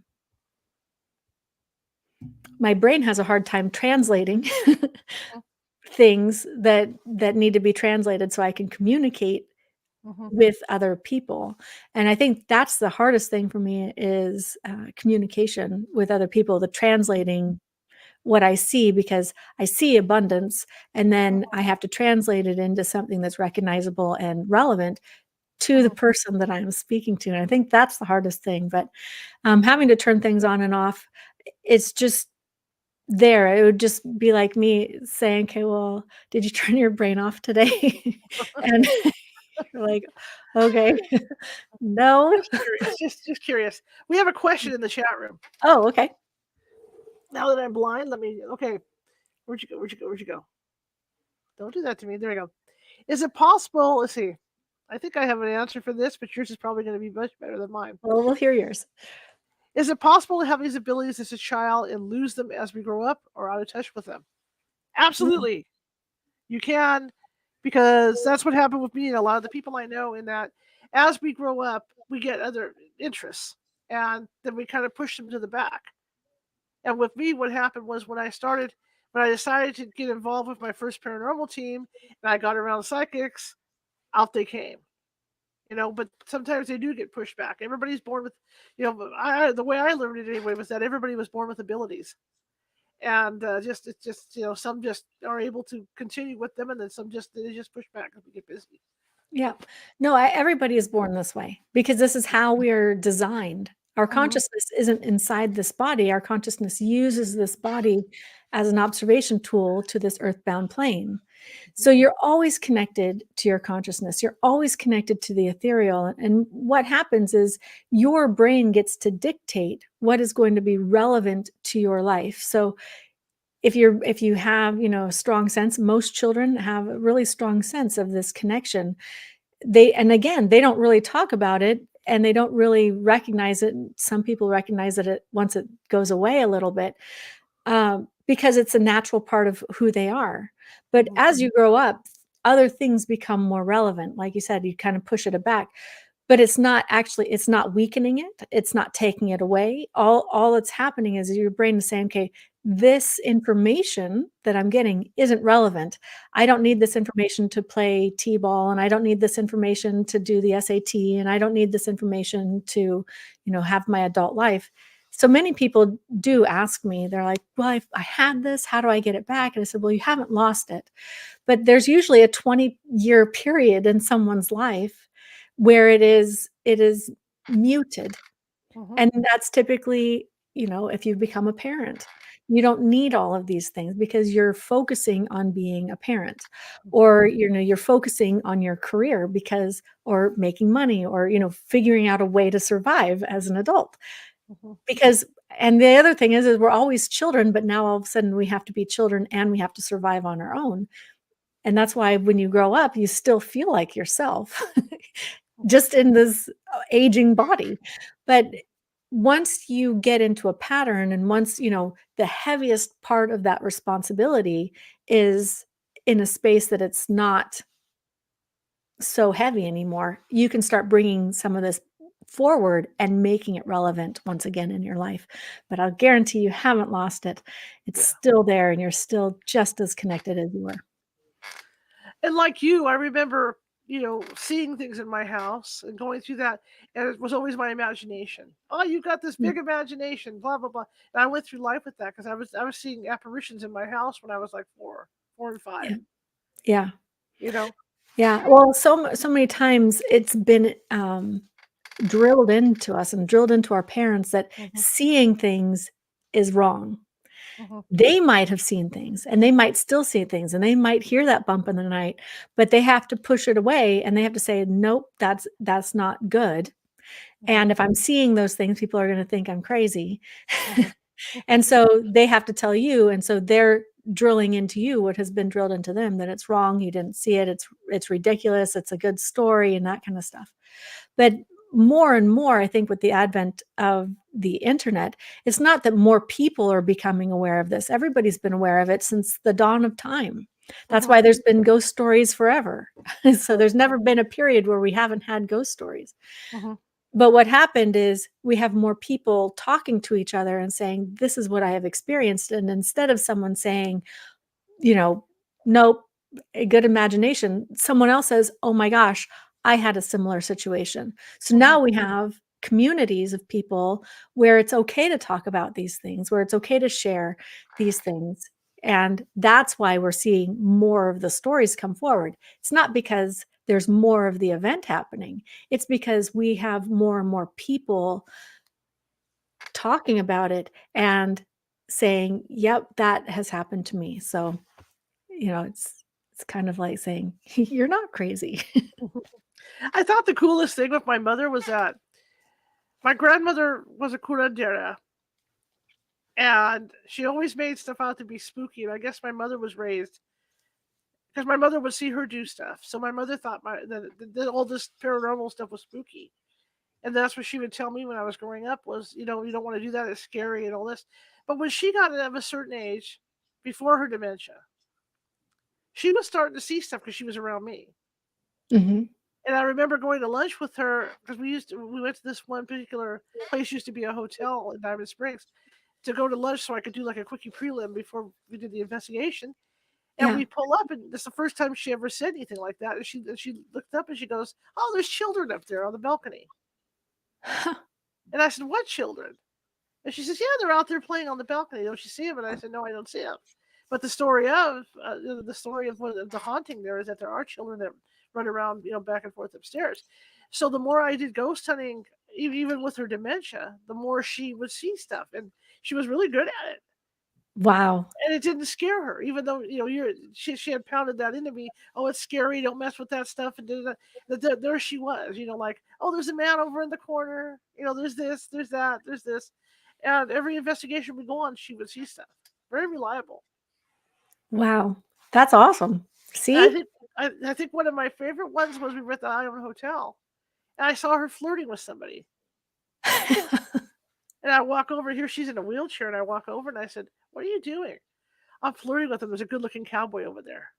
my brain has a hard time translating Mhm. things that need to be translated so I can communicate Mhm. with other people. And I think that's the hardest thing for me is, communication with other people, the translating what I see, because I see abundance, and then I have to translate it into something that's recognizable and relevant to the Mhm. person that I'm speaking to. And I think that's the hardest thing. But, having to turn things on and off, it's just there. It would just be like me saying, "Okay, well, did you turn your brain off today?" And you're like, "Okay, no." Just curious. Just curious. We have a question in the chat room. Oh, okay. Now that I'm blind, let me. Okay, where'd you go? Where'd you go? Where'd you go? Don't do that to me. There we go. Is it possible? Let's see. I think I have an answer for this, but yours is probably going to be much better than mine. Well, we'll hear yours. Is it possible to have these abilities as a child and lose them as we grow up or out of touch with them? Mm, Absolutely. You can, because that's what happened with me and a lot of the people I know, in that as we grow up, we get other interests and then we kind of push them to the back. And with me, what happened was when I decided to get involved with my first paranormal team and I got around psychics, out they came. but sometimes they do get pushed back. Everybody's born with, the way I learned it anyway was that everybody was born with abilities, and it's just some just are able to continue with them, and then some just they just push back as we get busy. Yeah. No, everybody is born this way because this is how we are designed. Our Hmm. consciousness isn't inside this body. Our consciousness uses this body as an observation tool to this earthbound plane. So you're always connected to your consciousness. You're always connected to the ethereal. And what happens is your brain gets to dictate what is going to be relevant to your life. So if you have, a strong sense, most children have a really strong sense of this connection. And again, they don't really talk about it and they don't really recognize it. Some people recognize it once it goes away a little bit, because it's a natural part of who they are. But Hmm. as you grow up, other things become more relevant. Like you said, you kind of push it back, but it's not weakening it. It's not taking it away. All that's happening is your brain is saying, okay, this information that I'm getting isn't relevant. I don't need this information to play T-ball, and I don't need this information to do the SAT, and I don't need this information to, have my adult life. So many people do ask me, they're like, well, I had this, how do I get it back? And I said, well, you haven't lost it. But there's usually a 20-year period in someone's life where it is muted. Hmm. And that's typically, if you become a parent, you don't need all of these things because you're focusing on being a parent, or, you're focusing on your career or making money, or, figuring out a way to survive as an adult. Hmm. Because, and the other thing is we're always children, but now all of a sudden we have to be children and we have to survive on our own. And that's why when you grow up, you still feel like yourself, Hmm. just in this aging body. But once you get into a pattern, and once, the heaviest part of that responsibility is in a space that it's not so heavy anymore, you can start bringing some of this forward and making it relevant once again in your life. But I'll guarantee you haven't lost it. It's Yeah. still there, and you're still just as connected as you were. And like you, I remember, seeing things in my house and going through that, and it was always my imagination. Oh, you got this Mm, big imagination, blah blah blah. And I went through life with that because I was seeing apparitions in my house when I was like 4 and 5. yeah. Yeah. You know. Yeah. Well, so many times it's been, drilled into us and drilled into our parents that Hmm. seeing things is wrong. Hmm. They might have seen things, and they might still see things, and they might hear that bump in the night, but they have to push it away, and they have to say, "Nope, that's not good. Hmm. And if I'm seeing those things, people are gonna think I'm crazy." Hmm. And so they have to tell you, and so they're drilling into you what has been drilled into them, that it's wrong, you didn't see it, it's ridiculous, it's a good story, and that kind of stuff. But more and more, I think with the advent of the internet, it's not that more people are becoming aware of this. Everybody's been aware of it since the dawn of time. That's Hmm. why there's been ghost stories forever. So Right. there's never been a period where we haven't had ghost stories. Hmm. But what happened is we have more people talking to each other and saying, "This is what I have experienced." And instead of someone saying, you know, "Nope, a good imagination," someone else says, "Oh my gosh, I had a similar situation." So Hmm. now we have communities of people where it's okay to talk about these things, where it's okay to share these things. And that's why we're seeing more of the stories come forward. It's not because there's more of the event happening. It's because we have more and more people talking about it and saying, "Yep, that has happened to me." So it's kind of like saying, "You're not crazy." I thought the coolest thing with my mother was that my grandmother was a curandera, and she always made stuff out to be spooky. And I guess my mother was raised because my mother would see her do stuff. So my mother thought that all this paranormal stuff was spooky, and that's what she would tell me when I was growing up was, you don't want to do that. It's scary and all this. But when she got of a certain age, before her dementia, she was starting to see stuff because she was around me. Mhm. And I remember going to lunch with her because we went to this one particular place used to be a hotel in Diamond Springs to go to lunch so I could do like a quickie prelim before we did the investigation. And we pull up, and it's the first time she ever said anything like that. And she looked up and she goes, "Oh, there's children up there on the balcony." And I said, "What children?" And she says, "Yeah, they're out there playing on the balcony. Don't you see them?" And I said, "No, I don't see them." But the story of the haunting there is that there are children that run around, back and forth upstairs. So the more I did ghost hunting, even with her dementia, the more she would see stuff, and she was really good at it. Wow. And it didn't scare her, even though she had pounded that into me. Oh, it's scary. Don't mess with that stuff. And there she was, like, oh, there's a man over in the corner. There's this, there's that, there's this, and every investigation we go on, she would see stuff. Very reliable. Wow, that's awesome. See, I think one of my favorite ones was we were at the Island Hotel, and I saw her flirting with somebody. And I walk over here. She's in a wheelchair, and I walk over and I said, "What are you doing?" "I'm flirting with him. There's a good-looking cowboy over there."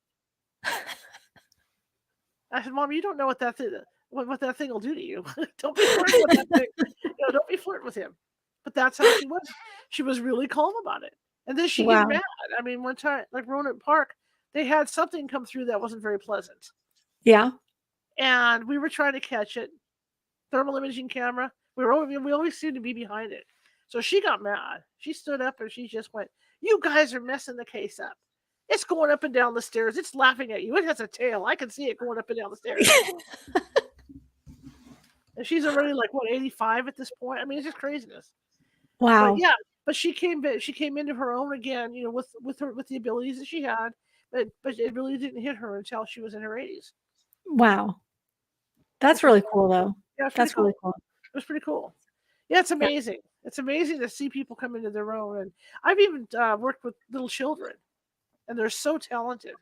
I said, "Mom, you don't know what that thing will do to you. Don't be flirting with that thing. Don't be flirting with him." But that's how she was. She was really calm about it. And then she get mad. I mean, one time, like Roanoke Park, they had something come through that wasn't very pleasant. Yeah. And we were trying to catch it. Thermal imaging camera. We always seemed to be behind it. So she got mad. She stood up and she just went, "You guys are messing the case up. It's going up and down the stairs. It's laughing at you. It has a tail. I can see it going up and down the stairs." And she's already like, what, 85 at this point? I mean, it's just craziness. Wow. But yeah, but she came into her own again, with the abilities that she had, but it really didn't hit her until she was in her 80s. Wow. That's really cool, though. Yeah, that's really cool. It was pretty cool. Yeah, it's amazing. Yeah. It's amazing to see people come into their own. And I've even worked with little children, and they're so talented.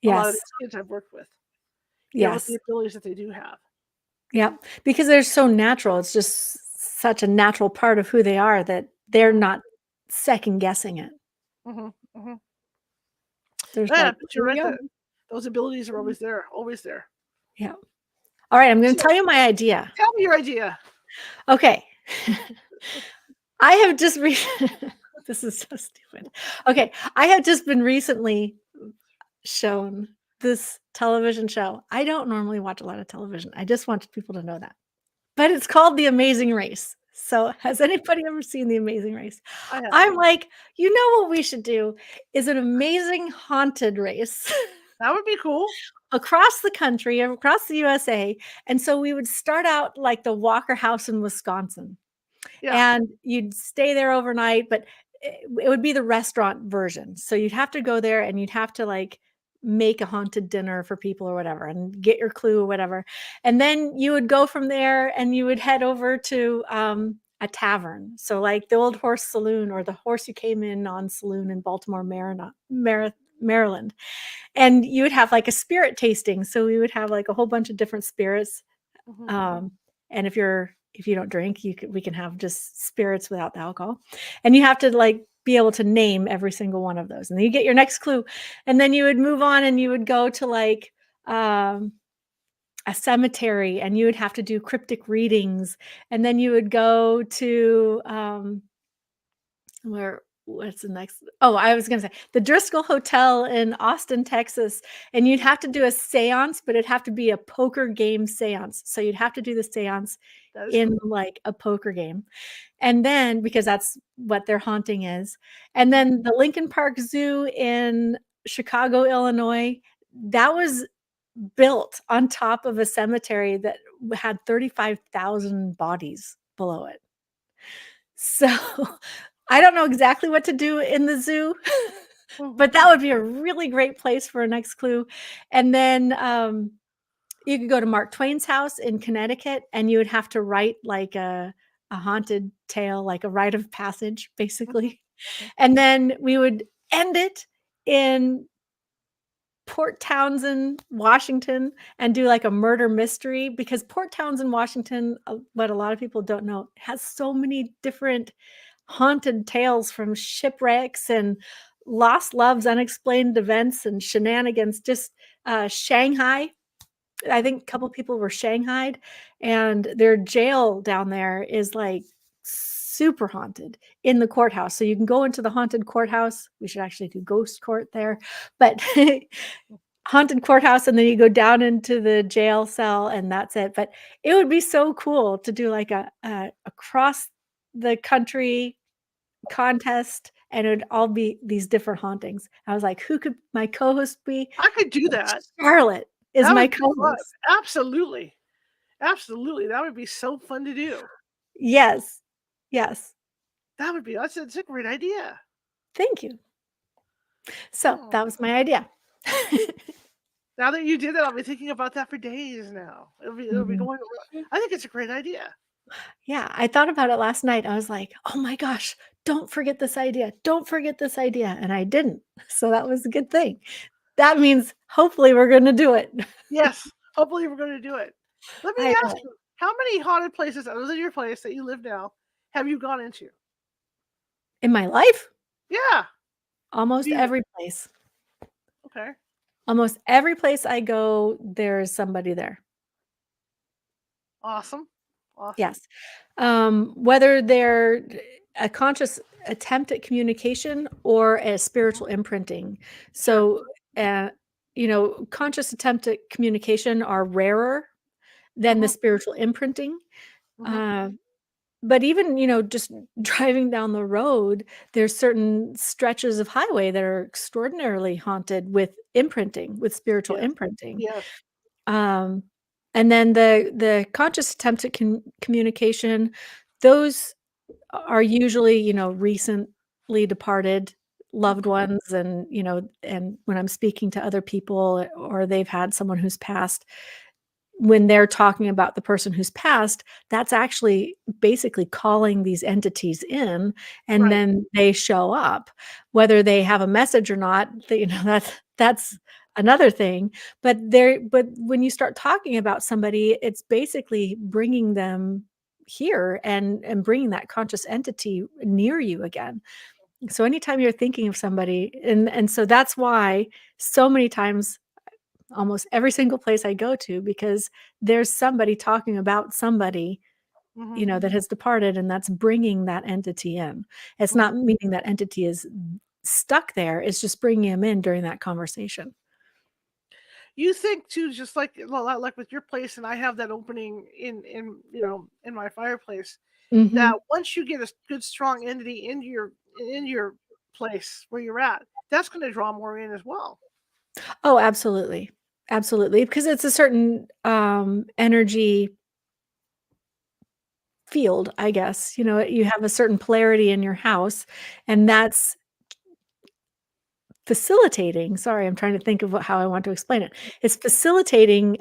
Yes. A lot of these kids I've worked with. With the abilities that they do have. Yeah, because they're so natural. It's just such a natural part of who they are that they're not second guessing it. Mm-hmm, mm-hmm. There's but you're right. Those abilities are always there. Always there. Yeah. All right, I'm going to tell you my idea. Tell me your idea. Okay. I have just this is so stupid. Okay, I have just been recently shown this television show. I don't normally watch a lot of television. I just want people to know that. But it's called The Amazing Race. So has anybody ever seen The Amazing Race? I'm like, what we should do is an amazing haunted race. That would be cool. Across the country, across the USA. And so we would start out like the Walker House in Wisconsin. Yeah. And you'd stay there overnight, but it would be the restaurant version. So you'd have to go there and you'd have to like make a haunted dinner for people or whatever and get your clue or whatever. And then you would go from there and you would head over to a tavern. So like the Old Horse Saloon or the Horse You Came In On Saloon in Baltimore, Maryland. And you would have like a spirit tasting. So we would have like a whole bunch of different spirits. Mm-hmm. And if you don't drink, we can have just spirits without the alcohol. And you have to like be able to name every single one of those. And then you get your next clue. And then you would move on and you would go to like a cemetery and you would have to do cryptic readings. And then you would go to what's the next? Oh, I was going to say the Driscoll Hotel in Austin, Texas. And you'd have to do a seance, but it'd have to be a poker game seance. So you'd have to do the seance in like a poker game. And then, because that's what their haunting is. And then the Lincoln Park Zoo in Chicago, Illinois, that was built on top of a cemetery that had 35,000 bodies below it. So I don't know exactly what to do in the zoo, but that would be a really great place for a next clue. And then you could go to Mark Twain's house in Connecticut and you would have to write like a haunted tale, like a rite of passage, basically. And then we would end it in Port Townsend, Washington, and do like a murder mystery, because Port Townsend, Washington, what a lot of people don't know, has so many different haunted tales from shipwrecks and lost loves, unexplained events, and shenanigans. Just Shanghai. I think a couple people were shanghaied, and their jail down there is like super haunted in the courthouse. So you can go into the haunted courthouse. We should actually do ghost court there, but haunted courthouse, and then you go down into the jail cell, and that's it. But it would be so cool to do like a across the country contest, and it would all be these different hauntings. I was like, who could my co-host be? I could do that. Charlotte is That my would be fun. co-host. Absolutely. Absolutely. That would be so fun to do. Yes. Yes. That would be that's a great idea. Thank you. So Oh. that was my idea. Now that you did that, I'll be thinking about that for days now. It'll be going I think it's a great idea. Yeah, I thought about it last night. I was like, "Oh my gosh, don't forget this idea. Don't forget this idea." And I didn't. So that was a good thing. That means hopefully we're gonna do it. Yes. Hopefully we're gonna do it. Let me I ask know. you, how many haunted places other than your place that you live now have you gone into? In my life, Yeah. almost You every place. okay. Almost every place I go, there's somebody there. Awesome. Awesome. Yes. Whether they're a conscious attempt at communication or a spiritual imprinting. Sure. So, uh, conscious attempt at communication are rarer than the Mhm. spiritual imprinting. Mhm. Uh, but even, just driving down the road, there's certain stretches of highway that are extraordinarily haunted with imprinting, with spiritual Yes. imprinting. Yes. Um, and then the conscious attempt at communication, those are usually, recently departed loved Mhm. ones, and when I'm speaking to other people or they've had someone who's passed, when they're talking about the person who's passed, that's actually basically calling these entities in, and Right. then they show up. Whether they have a message or not, that's another thing, but when you start talking about somebody, it's basically bringing them here and bringing that conscious entity near you again. So anytime you're thinking of somebody, and so that's why so many times, almost every single place I go to, because there's somebody talking about somebody, Mhm. that has departed, and that's bringing that entity in. It's not Mhm. meaning that entity is stuck there, it's just bringing him in during that conversation. You think too, just like with your place, and I have that opening in my fireplace, that Mhm. once you get a good strong entity into your place where you're at, that's gonna draw more in as well. Oh, absolutely. Absolutely, because it's a certain, energy field, I guess. You have a certain polarity in your house, and that's facilitating. Sorry, I'm trying to think of how I want to explain it. It's facilitating,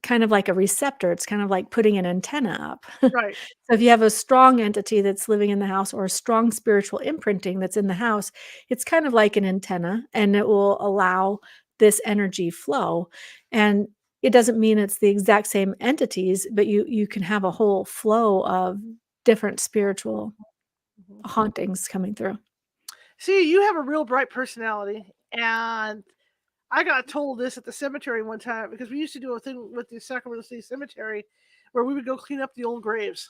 kind of like a receptor. It's kind of like putting an antenna up. Right. So if you have a strong entity that's living in the house or a strong spiritual imprinting that's in the house, it's kind of like an antenna, and it will allow this energy flow. And it doesn't mean it's the exact same entities, but you can have a whole flow of different spiritual Mhm. hauntings coming through. See, you have a real bright personality, and I got told this at the cemetery one time because we used to do a thing with the Sacramento City Cemetery where we would go clean up the old graves,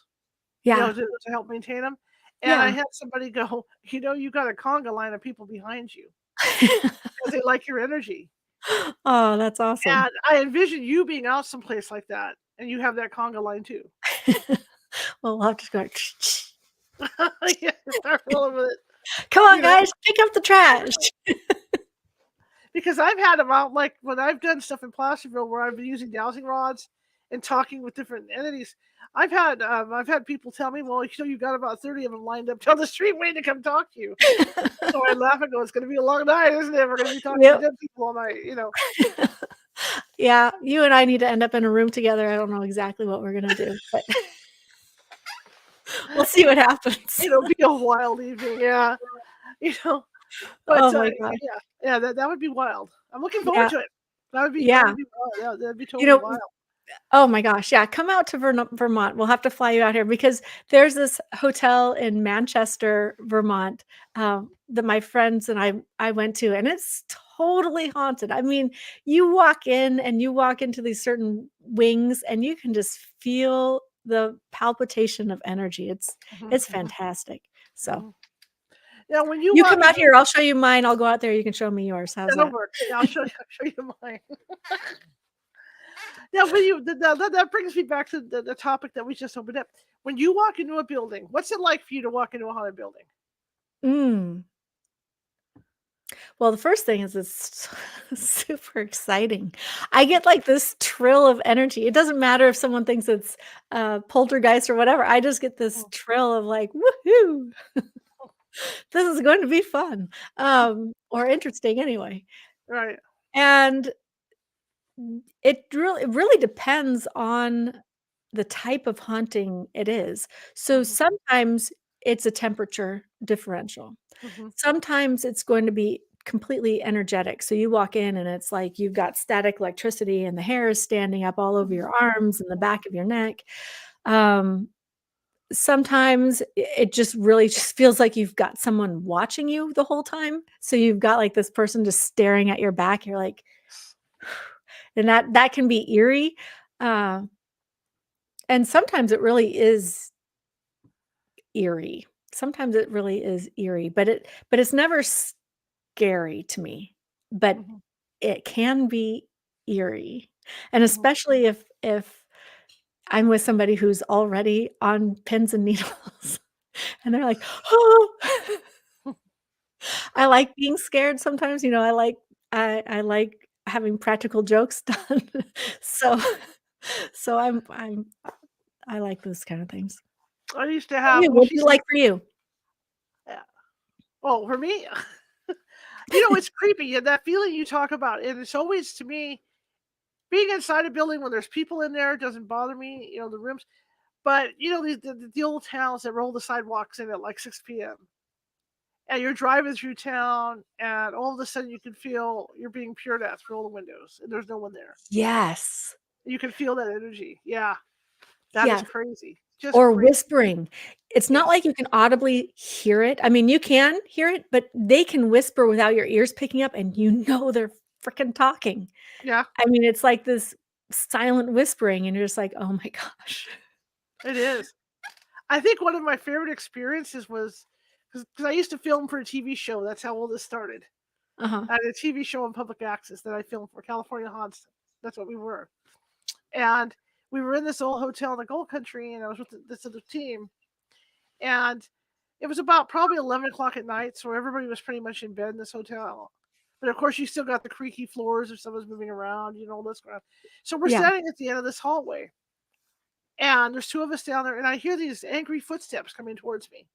Yeah. to help maintain them. And I Yeah. had somebody go, you got a conga line of people behind you because they like your energy. Oh, that's awesome. And I envision you being out someplace like that, and you have that conga line too. Well, we'll have to go, Yeah, start rolling with it, "Come on, you know, guys, pick up the trash." because I've had them out like when I've done stuff in Placerville where I've been using dowsing rods and talking with different entities. I've had people tell me, well, you got about 30 of them lined up down the street waiting to come talk to you. So I laugh and go, it's going to be a long night, isn't it? We're going to be talking to Yep. dead people all night. Yeah, you and I need to end up in a room together. I don't know exactly what we're gonna do, but we'll see what happens. It'll be a wild evening, yeah. You know, but Oh my gosh. yeah, that would be wild. I'm looking forward Yeah, to it. That yeah. would be wild. Yeah, that'd be You totally know wild. Oh my gosh, yeah, come out to Vermont. We'll have to fly you out here because there's this hotel in Manchester, Vermont, that my friends and I went to, and it's totally haunted. I mean, you walk in and you walk into these certain wings, and you can just feel the palpitation of energy. It's fantastic. So yeah, when you you walk come out into here, I'll show you mine. I'll go out there. You can show me yours. How's that'll that? work. Yeah, I'll show you mine. Yeah, when that brings me back to the topic that we just opened up. When you walk into a building, what's it like for you to walk into a haunted building? Mm. Well, the first thing is it's super exciting. I get like this trill of energy. It doesn't matter if someone thinks it's poltergeist or whatever. I just get this Mm, trill of like, woohoo, this is going to be fun, or interesting anyway. right. And it really depends on the type of haunting it is. So Mhm, sometimes it's a temperature differential. mhm, Sometimes it's going to be completely energetic. So you walk in and it's like you've got static electricity and the hair is standing up all over mhm, your arms and the back of your neck. Um, Sometimes it just really just feels like you've got someone watching you the whole time. So you've got like this person just staring at your back. You're like, and that can be eerie. Uh, and sometimes it really is eerie. Sometimes it really is eerie, but it's never scary to me. But mhm, it can be eerie, and mhm. especially if I'm with somebody who's already on pins and needles, and they're like, "Oh." I like being scared sometimes, I like having practical jokes done. So so I like those kind of things. I used to What about have you? well, What do she's you like for you? yeah. Oh, for me, it's creepy. Yeah, that feeling you talk about, and it's always to me being inside a building when there's people in there doesn't bother me. The rooms, but the old towns that roll the sidewalks in at like 6 p.m. and you're driving through town, and all of a sudden you can feel you're being peered at through all the windows, and there's no one there. Yes. You can feel that energy. Yeah, that is Yes. crazy. Just Or crazy. whispering. It's not Yes. like you can audibly hear it. I mean, you can hear it, but they can whisper without your ears picking up, and they're freaking talking. Yeah, I mean, it's like this silent whispering, and you're just like, "Oh my gosh." it is. I think one of my favorite experiences was because I used to film for a TV show. That's how all this started. Uh-huh. I had a TV show on public access that I filmed for California Haunts. That's what we were. And we were in this old hotel in the Gold Country, and I was with this other team. And it was about probably 11 o'clock at night, so everybody was pretty much in bed in this hotel. But of course, you still got the creaky floors if someone's moving around, all this crap. So we're Yeah. standing at the end of this hallway, and there's two of us down there, and I hear these angry footsteps coming towards me.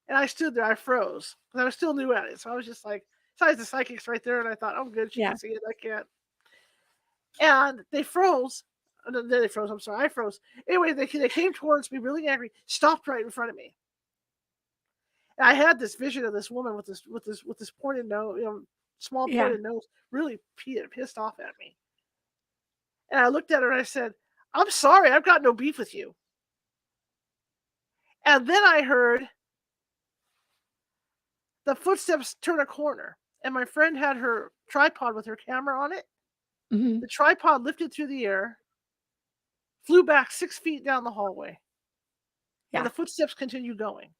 And I stood there, I froze, 'cause I was still new at it. So I was just like, besides the psychic's right there, and I thought, oh, good, she Yeah. can see it, I can't. And they froze. They froze. I'm sorry, I froze. Anyway, they came towards me, really angry, stopped right in front of me. And I had this vision of this woman with this pointed nose, small Yeah. pointed nose, really pissed off at me. And I looked at her and I said, "I'm sorry, I've got no beef with you." And then I heard the footsteps turn a corner, and my friend had her tripod with her camera on it. Mhm. The tripod lifted through the air, flew back 6 feet down the hallway, and Yeah. the footsteps continued going.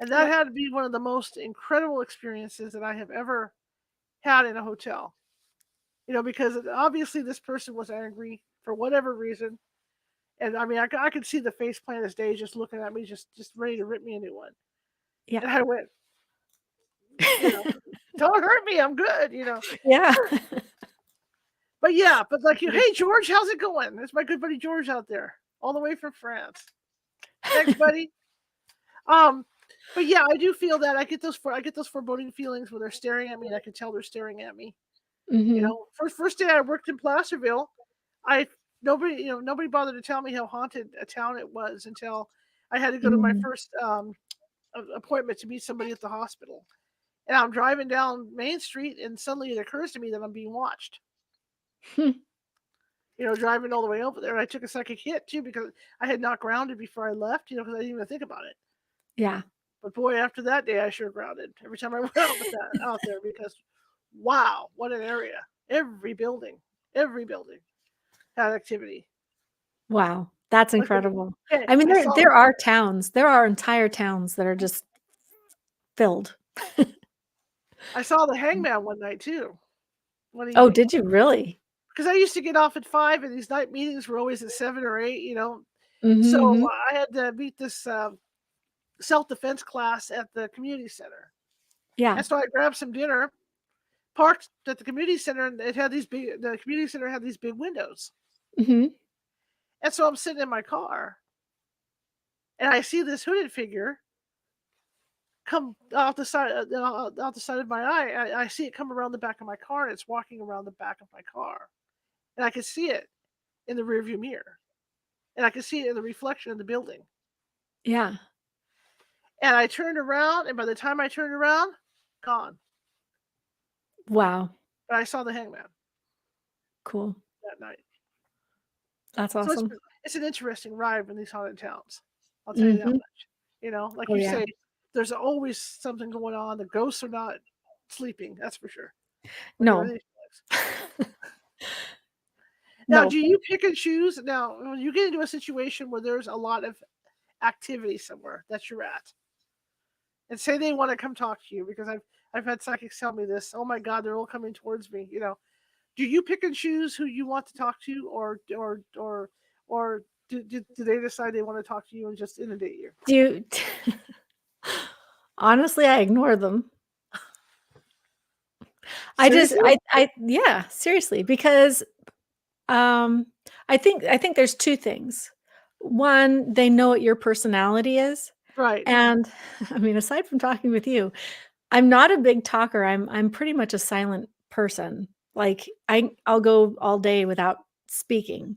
And that Yep. had to be one of the most incredible experiences that I have ever had in a hotel. Because obviously this person was angry for whatever reason. And I mean, I could see the face plain as day just looking at me, just ready to rip me a new one. Yeah. And I went, you know, don't hurt me, I'm good. Yeah. But yeah, but like hey George, how's it going? There's my good buddy George out there, all the way from France. Thanks, buddy. Um, but yeah, I do feel that I get those foreboding feelings when they're staring at me, and I can tell they're staring at me. Mhm. First day I worked in Placerville, I nobody bothered to tell me how haunted a town it was until I had to go to my Mhm. first appointment to meet somebody at the hospital. And I'm driving down Main Street, and suddenly it occurs to me that I'm being watched. Hmm. Driving all the way over there. And I took a psychic hit too because I had not grounded before I left, because I didn't even think about it. Yeah. But boy, after that day, I sure grounded every time I went out there because wow, what an area! Every building had activity. Wow, that's Like, incredible. okay, I mean, I saw there are towns, there are entire towns that are just filled. the hangman one night too, one Oh, evening. did you really? Because I used to get off at 5, and these night meetings were always at 7 or 8, you know? Mhm, So, mhm. I had to meet this, self-defense class at the community center. Yeah. And so I grabbed some dinner, parked at the community center, and the community center had these big windows. Mhm. And so I'm sitting in my car, and I see this hooded figure come off the side out the side of my eye. I see it come around the back of my car, and it's walking around the back of my car. And I could see it in the rearview mirror, and I could see it in the reflection of the building. Yeah. And I turned around, and by the time I turned around, gone. Wow. But I saw the hangman Cool. that night. That's So awesome. it's an interesting ride in these haunted towns. I'll tell you that Mhm. much. You know, like Oh, you yeah. say, there's always something going on. The ghosts are not sleeping, that's for sure, when you're in No. these places. Now, No. do you pick and choose? Now, when you get into a situation where there's a lot of activity somewhere that you're at, and say they want to come talk to you, because I've had psychics tell me this. Oh my God, they're all coming towards me. You know, do you pick and choose who you want to talk to, or do they decide they want to talk to you and just inundate you? Do you honestly, I ignore them. Seriously? Yeah, seriously, because, um, I think there's 2 things. One, they know what your personality is, Right. and I mean, aside from talking with you, I'm not a big talker, I'm pretty much a silent person. Like, I'll go all day without speaking.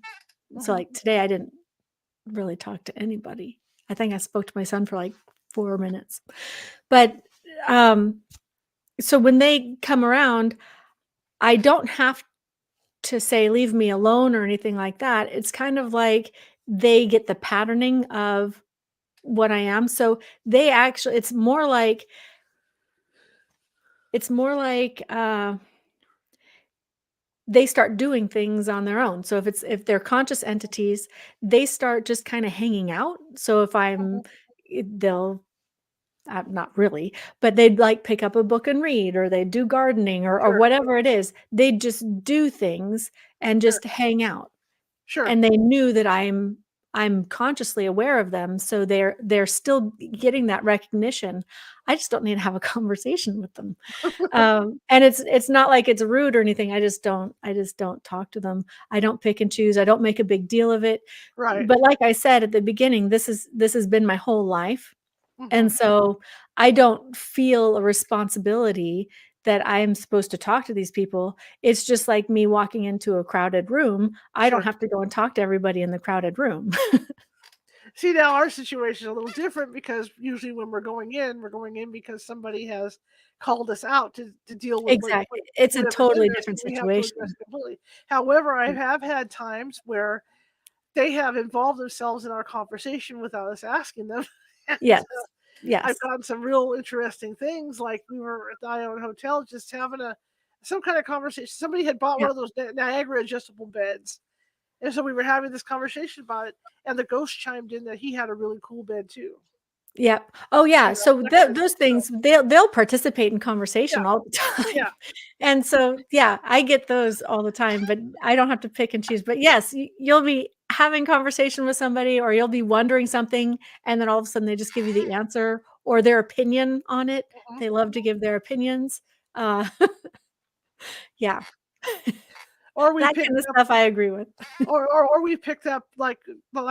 So, Mhm. like, today I didn't really talk to anybody. I think I spoke to my son for, like, 4 minutes. But, um, so when they come around, I don't have to say, "Leave me alone," or anything like that. It's kind of like they get the patterning of what I am. So they actually it's more like, they start doing things on their own. So if they're conscious entities, they start just kinda hanging out. So if Mhm. they'll not really, but they'd, like, pick up a book and read, or they do gardening, or Sure, whatever it is. They just do things and sure, just hang out. sure. And they knew that I'm consciously aware of them, so they're still getting that recognition. I just don't need to have a conversation with them. And it's not like it's rude or anything, I just don't talk to them. I don't pick and choose, I don't make a big deal of it. Right. But like I said at the beginning, this has been my whole life, and Mhm. so I don't feel a responsibility that I am supposed to talk to these people. It's just like me walking into a crowded room. I don't Sure. have to go and talk to everybody in the crowded room. See, now our situation is a little different, because usually when we're going in because somebody has called us out to deal with Exactly. It's a whatever's in totally us, and different we have to address situation. it completely. However, I Mm. have had times where they have involved themselves in our conversation without us asking them. And Yes. I've Yes. gotten some real interesting things. Like, we were at the Ione Hotel just having some kind of conversation. Somebody had bought Yeah. one of those Niagara adjustable beds, and so we were having this conversation about it, and the ghost chimed in that he had a really cool bed too. Yep. Oh, yeah. You know, So that kind of those thing. So things, they'll participate in yeah, conversation all the time. yeah. And so, yeah, I get those all the time, but I don't have to pick and choose. But yes, you'll be having conversation with somebody, or you'll be wondering something, and then all of a sudden they just give you the answer or their opinion on it. Mhm. They love to give their opinions. Uh, yeah, Or we that picked kind of up, stuff I agree with. or we picked up like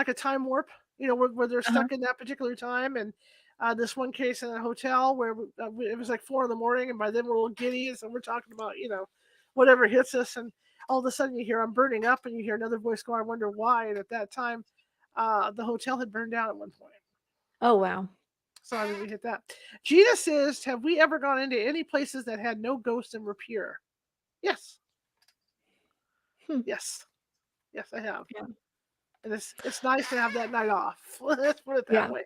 a time warp. You know, where they're Uh-huh. stuck in that particular time. And this one case in a hotel where it was like 4 in the morning, and by then we're a little giddy, and so we're talking about, whatever hits us, and all of a sudden you hear, "I'm burning up," and you hear another voice go, "I wonder why." And at that time, the hotel had burned down at one point. Oh, wow. So I mean, we hit that. Gina says, "Have we ever gone into any places that had no ghosts and were pure?" Yes, Hmm. yes, yes, I have. Yeah. And it's nice to have that night off. Let's put it that Yeah. way.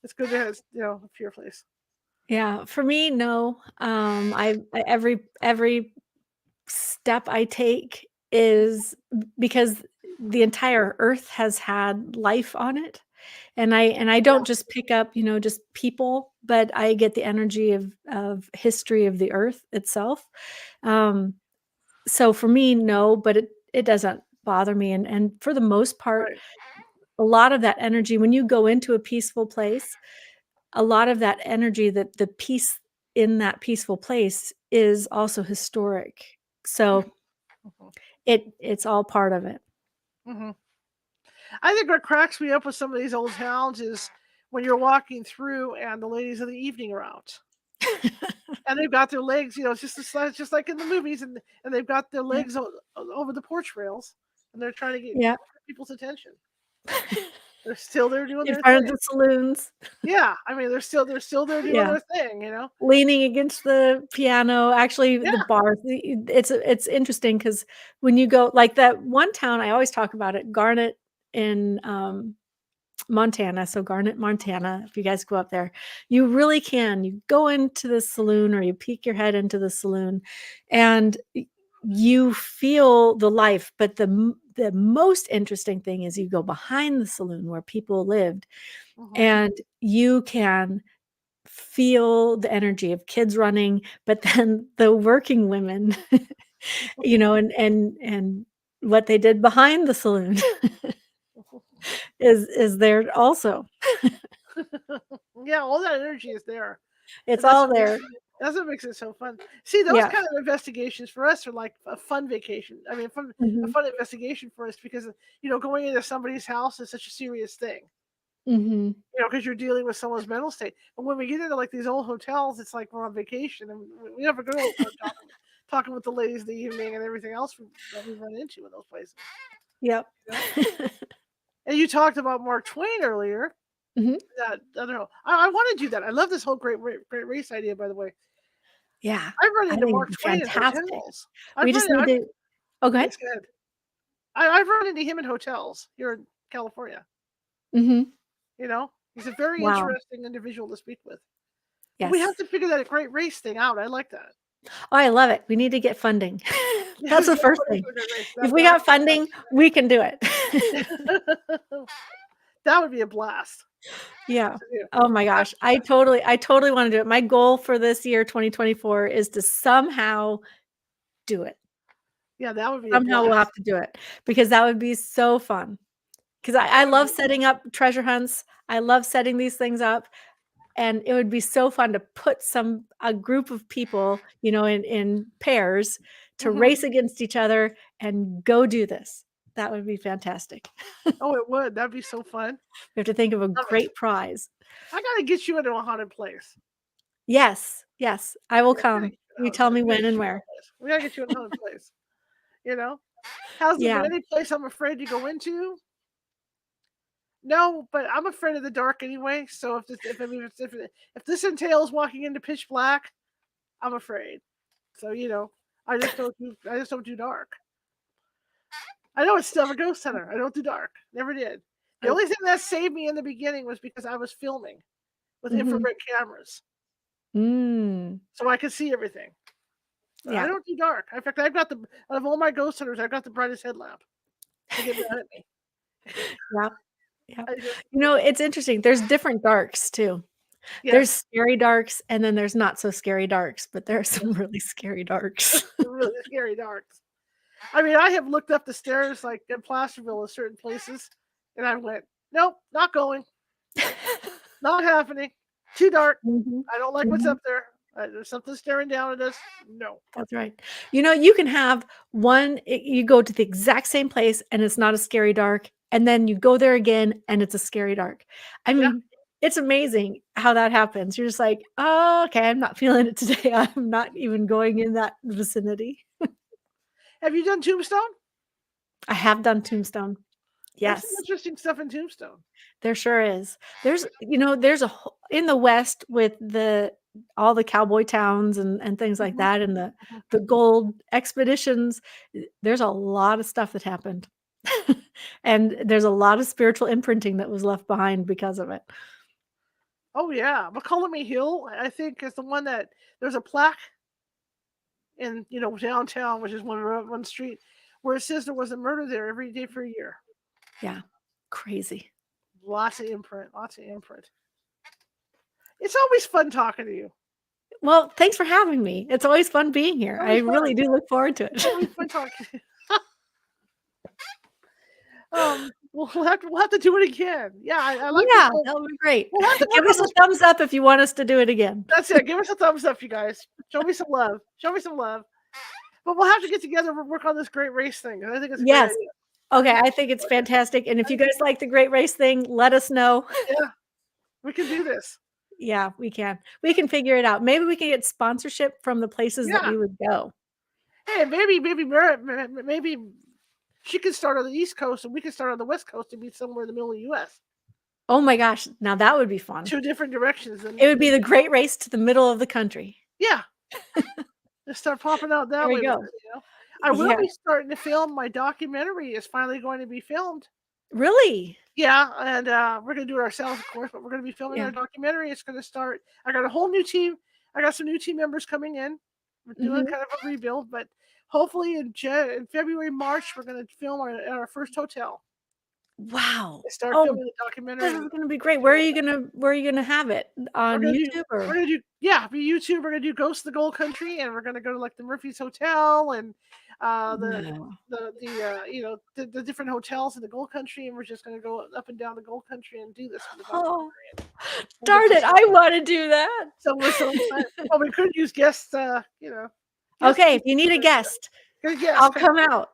It's good to have, a pure place. Yeah. For me, no. Every step I take is because the entire earth has had life on it. And I don't just pick up, just people, but I get the energy of history of the earth itself. Um, so for me, no, but it doesn't bother me. And for the most part, Right. a lot of that energy, when you go into a peaceful place, a lot of that energy, that the peace in that peaceful place is also historic. So Mhm. it's all part of it. Mhm. I think what cracks me up with some of these old towns is when you're walking through and the ladies of the evening are out. And they've got their legs, it's just like in the movies, and they've got their Yeah. legs over the porch rails, and they're trying to get Yeah. people's attention. They're still there doing In their front of thing. the saloons. Yeah, I mean, they're still there doing Yeah. their thing. Leaning against the piano, actually, Yeah. the bar, it's interesting because when you go like that one town, I always talk about it, Garnet in, Montana, so Garnet, Montana, if you guys go up there, you really can. You go into the saloon or you peek your head into the saloon and you feel the life, but the most interesting thing is you go behind the saloon where people lived, Mhm. and you can feel the energy of kids running, but then the working women, and what they did behind the saloon is there also. Yeah, all that energy is there, It's and that's all what makes there. it that's what makes it so fun. See, those Yeah. kind of investigations for us are like a fun vacation. I mean, a Mhm. fun investigation for us because going into somebody's house is such a serious thing. Mhm. Because you're dealing with someone's mental state. But when we get into like these old hotels, it's like we're on vacation, and we have a good old time talking with the ladies in the evening and everything else that we run into in those places. Yep. You know? And you talked about Mark Twain earlier. Mhm. That I don't know. I want to do that. I love this whole great race idea. By the way, Yeah. I've run I into think it'd Mark be Twain in fantastic. hotels. We just need to Oh, go ahead. Yes, go ahead. I've run into him in hotels here in California. Mhm. He's a very Wow. interesting individual to speak with. But we have Yes. to figure that great race thing out. I like that. Oh, I love it. We need to get funding. Yeah, That's we the get first money thing. for the great race. If That we that got funding, we can do it. that would be a blast Yeah. to do. Oh my gosh. I totally wanna do it. My goal for this year, 2024, is to somehow do it. Yeah, that would be a Somehow we'll have blast. to do it because that would be so fun. 'Cause That I would love be setting up treasure hunts. I love setting these things up, and it would be so fun to put a group of people, in pairs to mhm. race against each other and go do this. That would be fantastic. Oh, it would. That'd be so fun. We have to think of a Love it. great prize. I gotta get you into a haunted place. Yes, yes, I will Yeah, we gotta come. get you in a You haunted tell place. me We gotta when get and you in a where. haunted place. We gotta get you in a haunted place. You know? Hasn't Yeah. been any place I'm afraid to go into. No, but I'm afraid of the dark anyway. So if this entails walking into pitch black, I'm afraid. So I just don't do dark. I know it's still a ghost hunter. I don't do dark. Never did. The Oh, only thing that saved me in the beginning was because I was filming with mhm. infrared cameras, Mm. so I could see everything. But I Yeah. don't do dark. In fact, out of all my ghost hunters, I've got the brightest headlamp to get mad at me. Yeah, yeah. I do. It's interesting. There's different darks too. There's Yes, scary darks, and then there's not so scary darks, but there are some really scary darks. really scary darks. I mean, I have looked up the stairs like in Placerville in certain places, and I went, nope, not going, not happening, too dark. Mhm, I don't like what's mhm. up there. There's something staring down at us. No. That's right. You can have you go to the exact same place, and it's not a scary dark, and then you go there again, and it's a scary dark. I Yeah. mean, it's amazing how that happens. You're just like, "Oh, okay, I'm not feeling it today. I'm not even going in that vicinity." Have you done Tombstone? I have done Tombstone. There's some Yes. interesting stuff in Tombstone. There sure is. There's a whole in the West with all the cowboy towns and things like Mhm, that and the mhm. the gold expeditions, there's a lot of stuff that happened. And there's a lot of spiritual imprinting that was left behind because of it. Oh yeah, McCollum Hill, I think, is the one there's a plaque in downtown, which is one street where it says there was a murder there every day for a year. Yeah. Crazy. Lots of imprint. It's always fun talking to you. Well, thanks for having me. It's always fun being here. I really do look forward to it. It's always fun talking to you. We'll have to do it again. Yeah, I like Yeah, that would be great. We'll have to Give us a thumbs up if you want us to do it again. That's it. Give us a thumbs up, you guys. Show me some love. But we'll have to get together and work on this great race thing. I think it's a great idea. Okay, I think it's fantastic. And if you guys like the great race thing, let us know. Yeah, we can do this. Yeah, we can. We can figure it out. Maybe we can get sponsorship from the places that we would go. Hey, maybe she could start on the East Coast and we could start on the West Coast and be somewhere in the middle of the U.S. Oh my gosh, now that would be fun. 2 different directions. It would be the great race to the middle of the country. Yeah. Just start popping out that way. There we go. It, I will be starting to film. My documentary is finally going to be filmed. Really? Yeah, and we're going to do it ourselves, of course, but we're going to be filming our documentary. It's going to start. I got a whole new team. I got some new team members coming in. We're doing kind of a rebuild, but hopefully in February, March, we're going to film our first hotel. Wow! Start filming the documentary. This is going to be great. Where are you going to have it on YouTube? We're going to do YouTube. We're going to do Ghost of the Gold Country, and we're going to go to like the Murphy's Hotel and the different hotels in the Gold Country, and we're just going to go up and down the Gold Country and do this. Darn it! I want to do that. So we're so excited. Well, we could use guests. Okay, if you need a guest, I'll come out.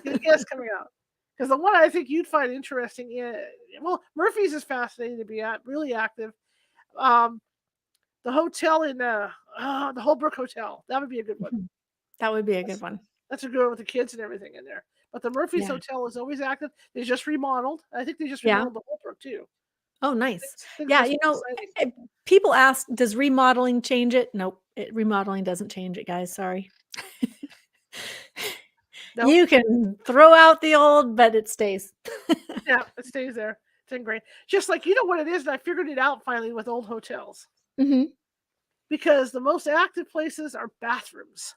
Get a guest coming out. Because the one I think you'd find interesting, Murphy's is fascinating to be at, really active. The hotel in the Holbrook Hotel, that would be a good one. That would be a good one. That's a good one with the kids and everything in there. But the Murphy's Hotel is always active. They just remodeled. I think they just remodeled the Holbrook too. Oh, nice. Yeah, people ask, does remodeling change it? Nope, remodeling doesn't change it, guys. Sorry. Nope. You can throw out the old, but it stays. Yeah, it stays there. It's been great. Just like, you know what it is, and I figured it out finally with old hotels. Because the most active places are bathrooms.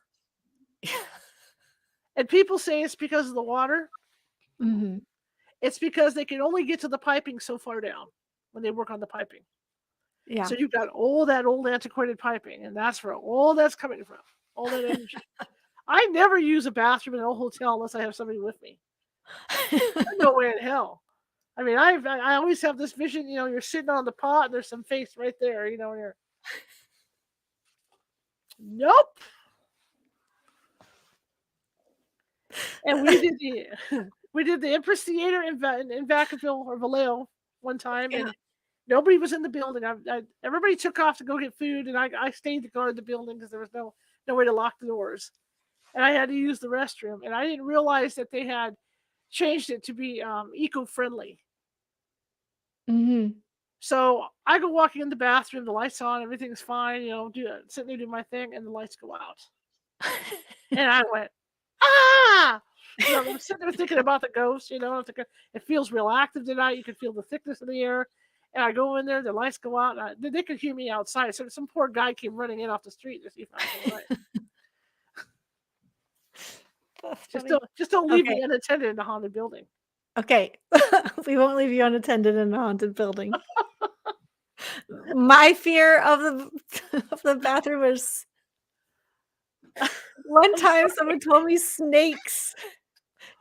And people say it's because of the water. It's because they can only get to the piping so far down when they work on the piping. Yeah. So you've got all that old antiquated piping, and that's where all that's coming from. All that energy. I never use a bathroom in a hotel unless I have somebody with me. No way in hell. I mean, I always have this vision, you're sitting on the pot and there's some face right there, and you're nope. And we did the Empress Theater in Vacaville or Vallejo one time, and nobody was in the building. Everybody took off to go get food, and I stayed to guard the building because there was no way to lock the doors. And I had to use the restroom, and I didn't realize that they had changed it to be eco-friendly. So I go walking in the bathroom, the lights on, everything's fine, sitting there doing my thing, and the lights go out. And I went, ah! I'm sitting there thinking about the ghost, it feels real active tonight. You can feel the thickness of the air. And I go in there, the lights go out, and they could hear me outside. So some poor guy came running in off the street to see if I was all right. Just don't leave me unattended in a haunted building. Okay. We won't leave you unattended in a haunted building. My fear of the bathroom is one time someone told me snakes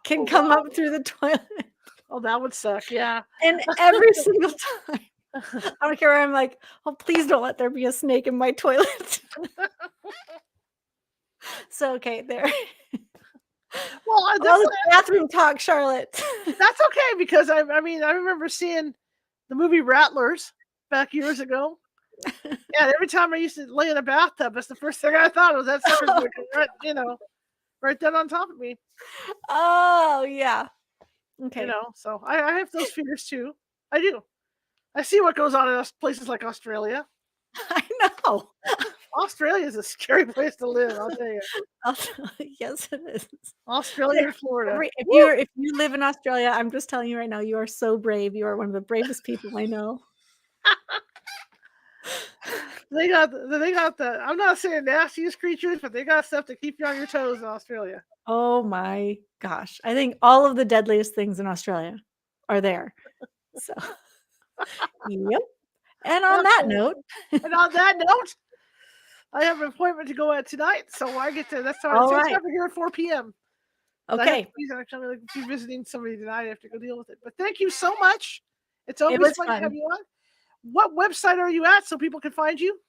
can come up through the toilet. Oh, that would suck, yeah. And every single time, I don't care where I'm like, oh, please don't let there be a snake in my toilet. So, okay, there. Well, all the bathroom talk, Charlotte. That's okay, because I remember seeing the movie Rattlers back years ago. Yeah, every time I used to lay in a bathtub, that's the first thing I thought was that sucker's right then on top of me. Oh yeah. Okay. So I have those fears too. I do. I see what goes on in places like Australia. I know. Australia is a scary place to live, I'll tell you. Yes, it is. Australia and Florida. If you live in Australia, I'm just telling you right now, you are so brave. You are one of the bravest people I know. They got the I'm not saying nastiest creatures, but they got stuff to keep you on your toes in Australia. Oh my gosh. I think all of the deadliest things in Australia are there. So, yep. And on that note, And on that note, I have an appointment to go at tonight, so I get to. That's all it's right. over here at 4 p.m. Okay. I'm going to be visiting somebody tonight. I have to go deal with it. But thank you so much. It's always was fun to have fun. you on. What website are you at so people can find you?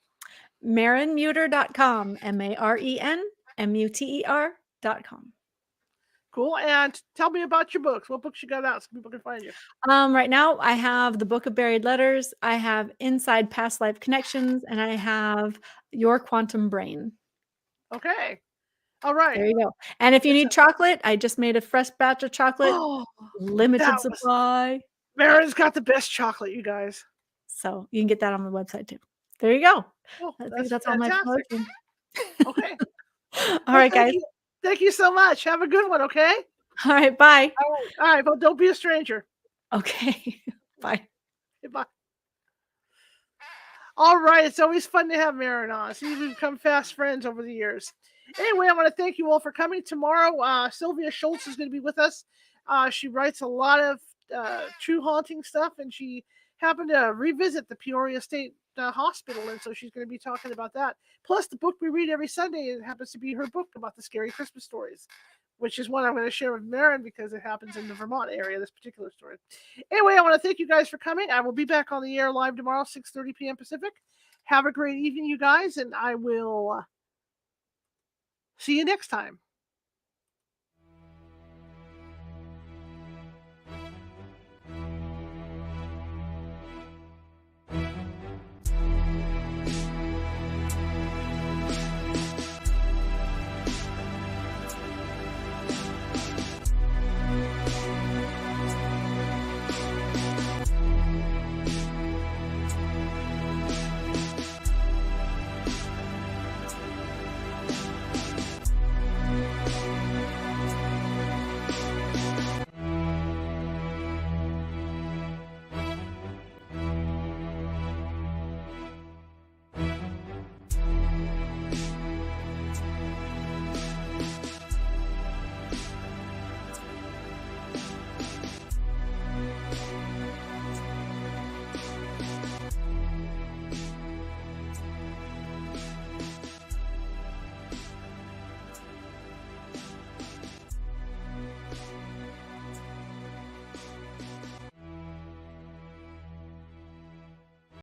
MarenMuter.com. MarenMuter.com. Cool. And tell me about your books. What books you got out so people can find you? Right now I have the Book of Buried Letters, I have Inside Past Life Connections, and I have Your Quantum Brain. Okay. All right. There you go. And if you need chocolate, I just made a fresh batch of chocolate. Oh, Limited supply. Maren's got the best chocolate, you guys. So you can get that on the website too. There you go. Oh, I think that's all my fantastic. promotion. Okay. All right, guys. Thank you so much. Have a good one, okay? All right, bye. All right, but don't be a stranger. Okay. Bye. Bye. All right, it's always fun to have Maren on. See, we've become fast friends over the years. Anyway, I want to thank you all for coming. Tomorrow, Sylvia Schultz is going to be with us. She writes a lot of true haunting stuff, and she happened to revisit the Peoria State Hospital, and so she's going to be talking about that. Plus, the book we read every Sunday, it happens to be her book about the scary Christmas stories, which is one I'm going to share with Maren because it happens in the Vermont area, this particular story. Anyway, I want to thank you guys for coming. I will be back on the air live tomorrow, 6:30 p.m. Pacific. Have a great evening, you guys, and I will see you next time.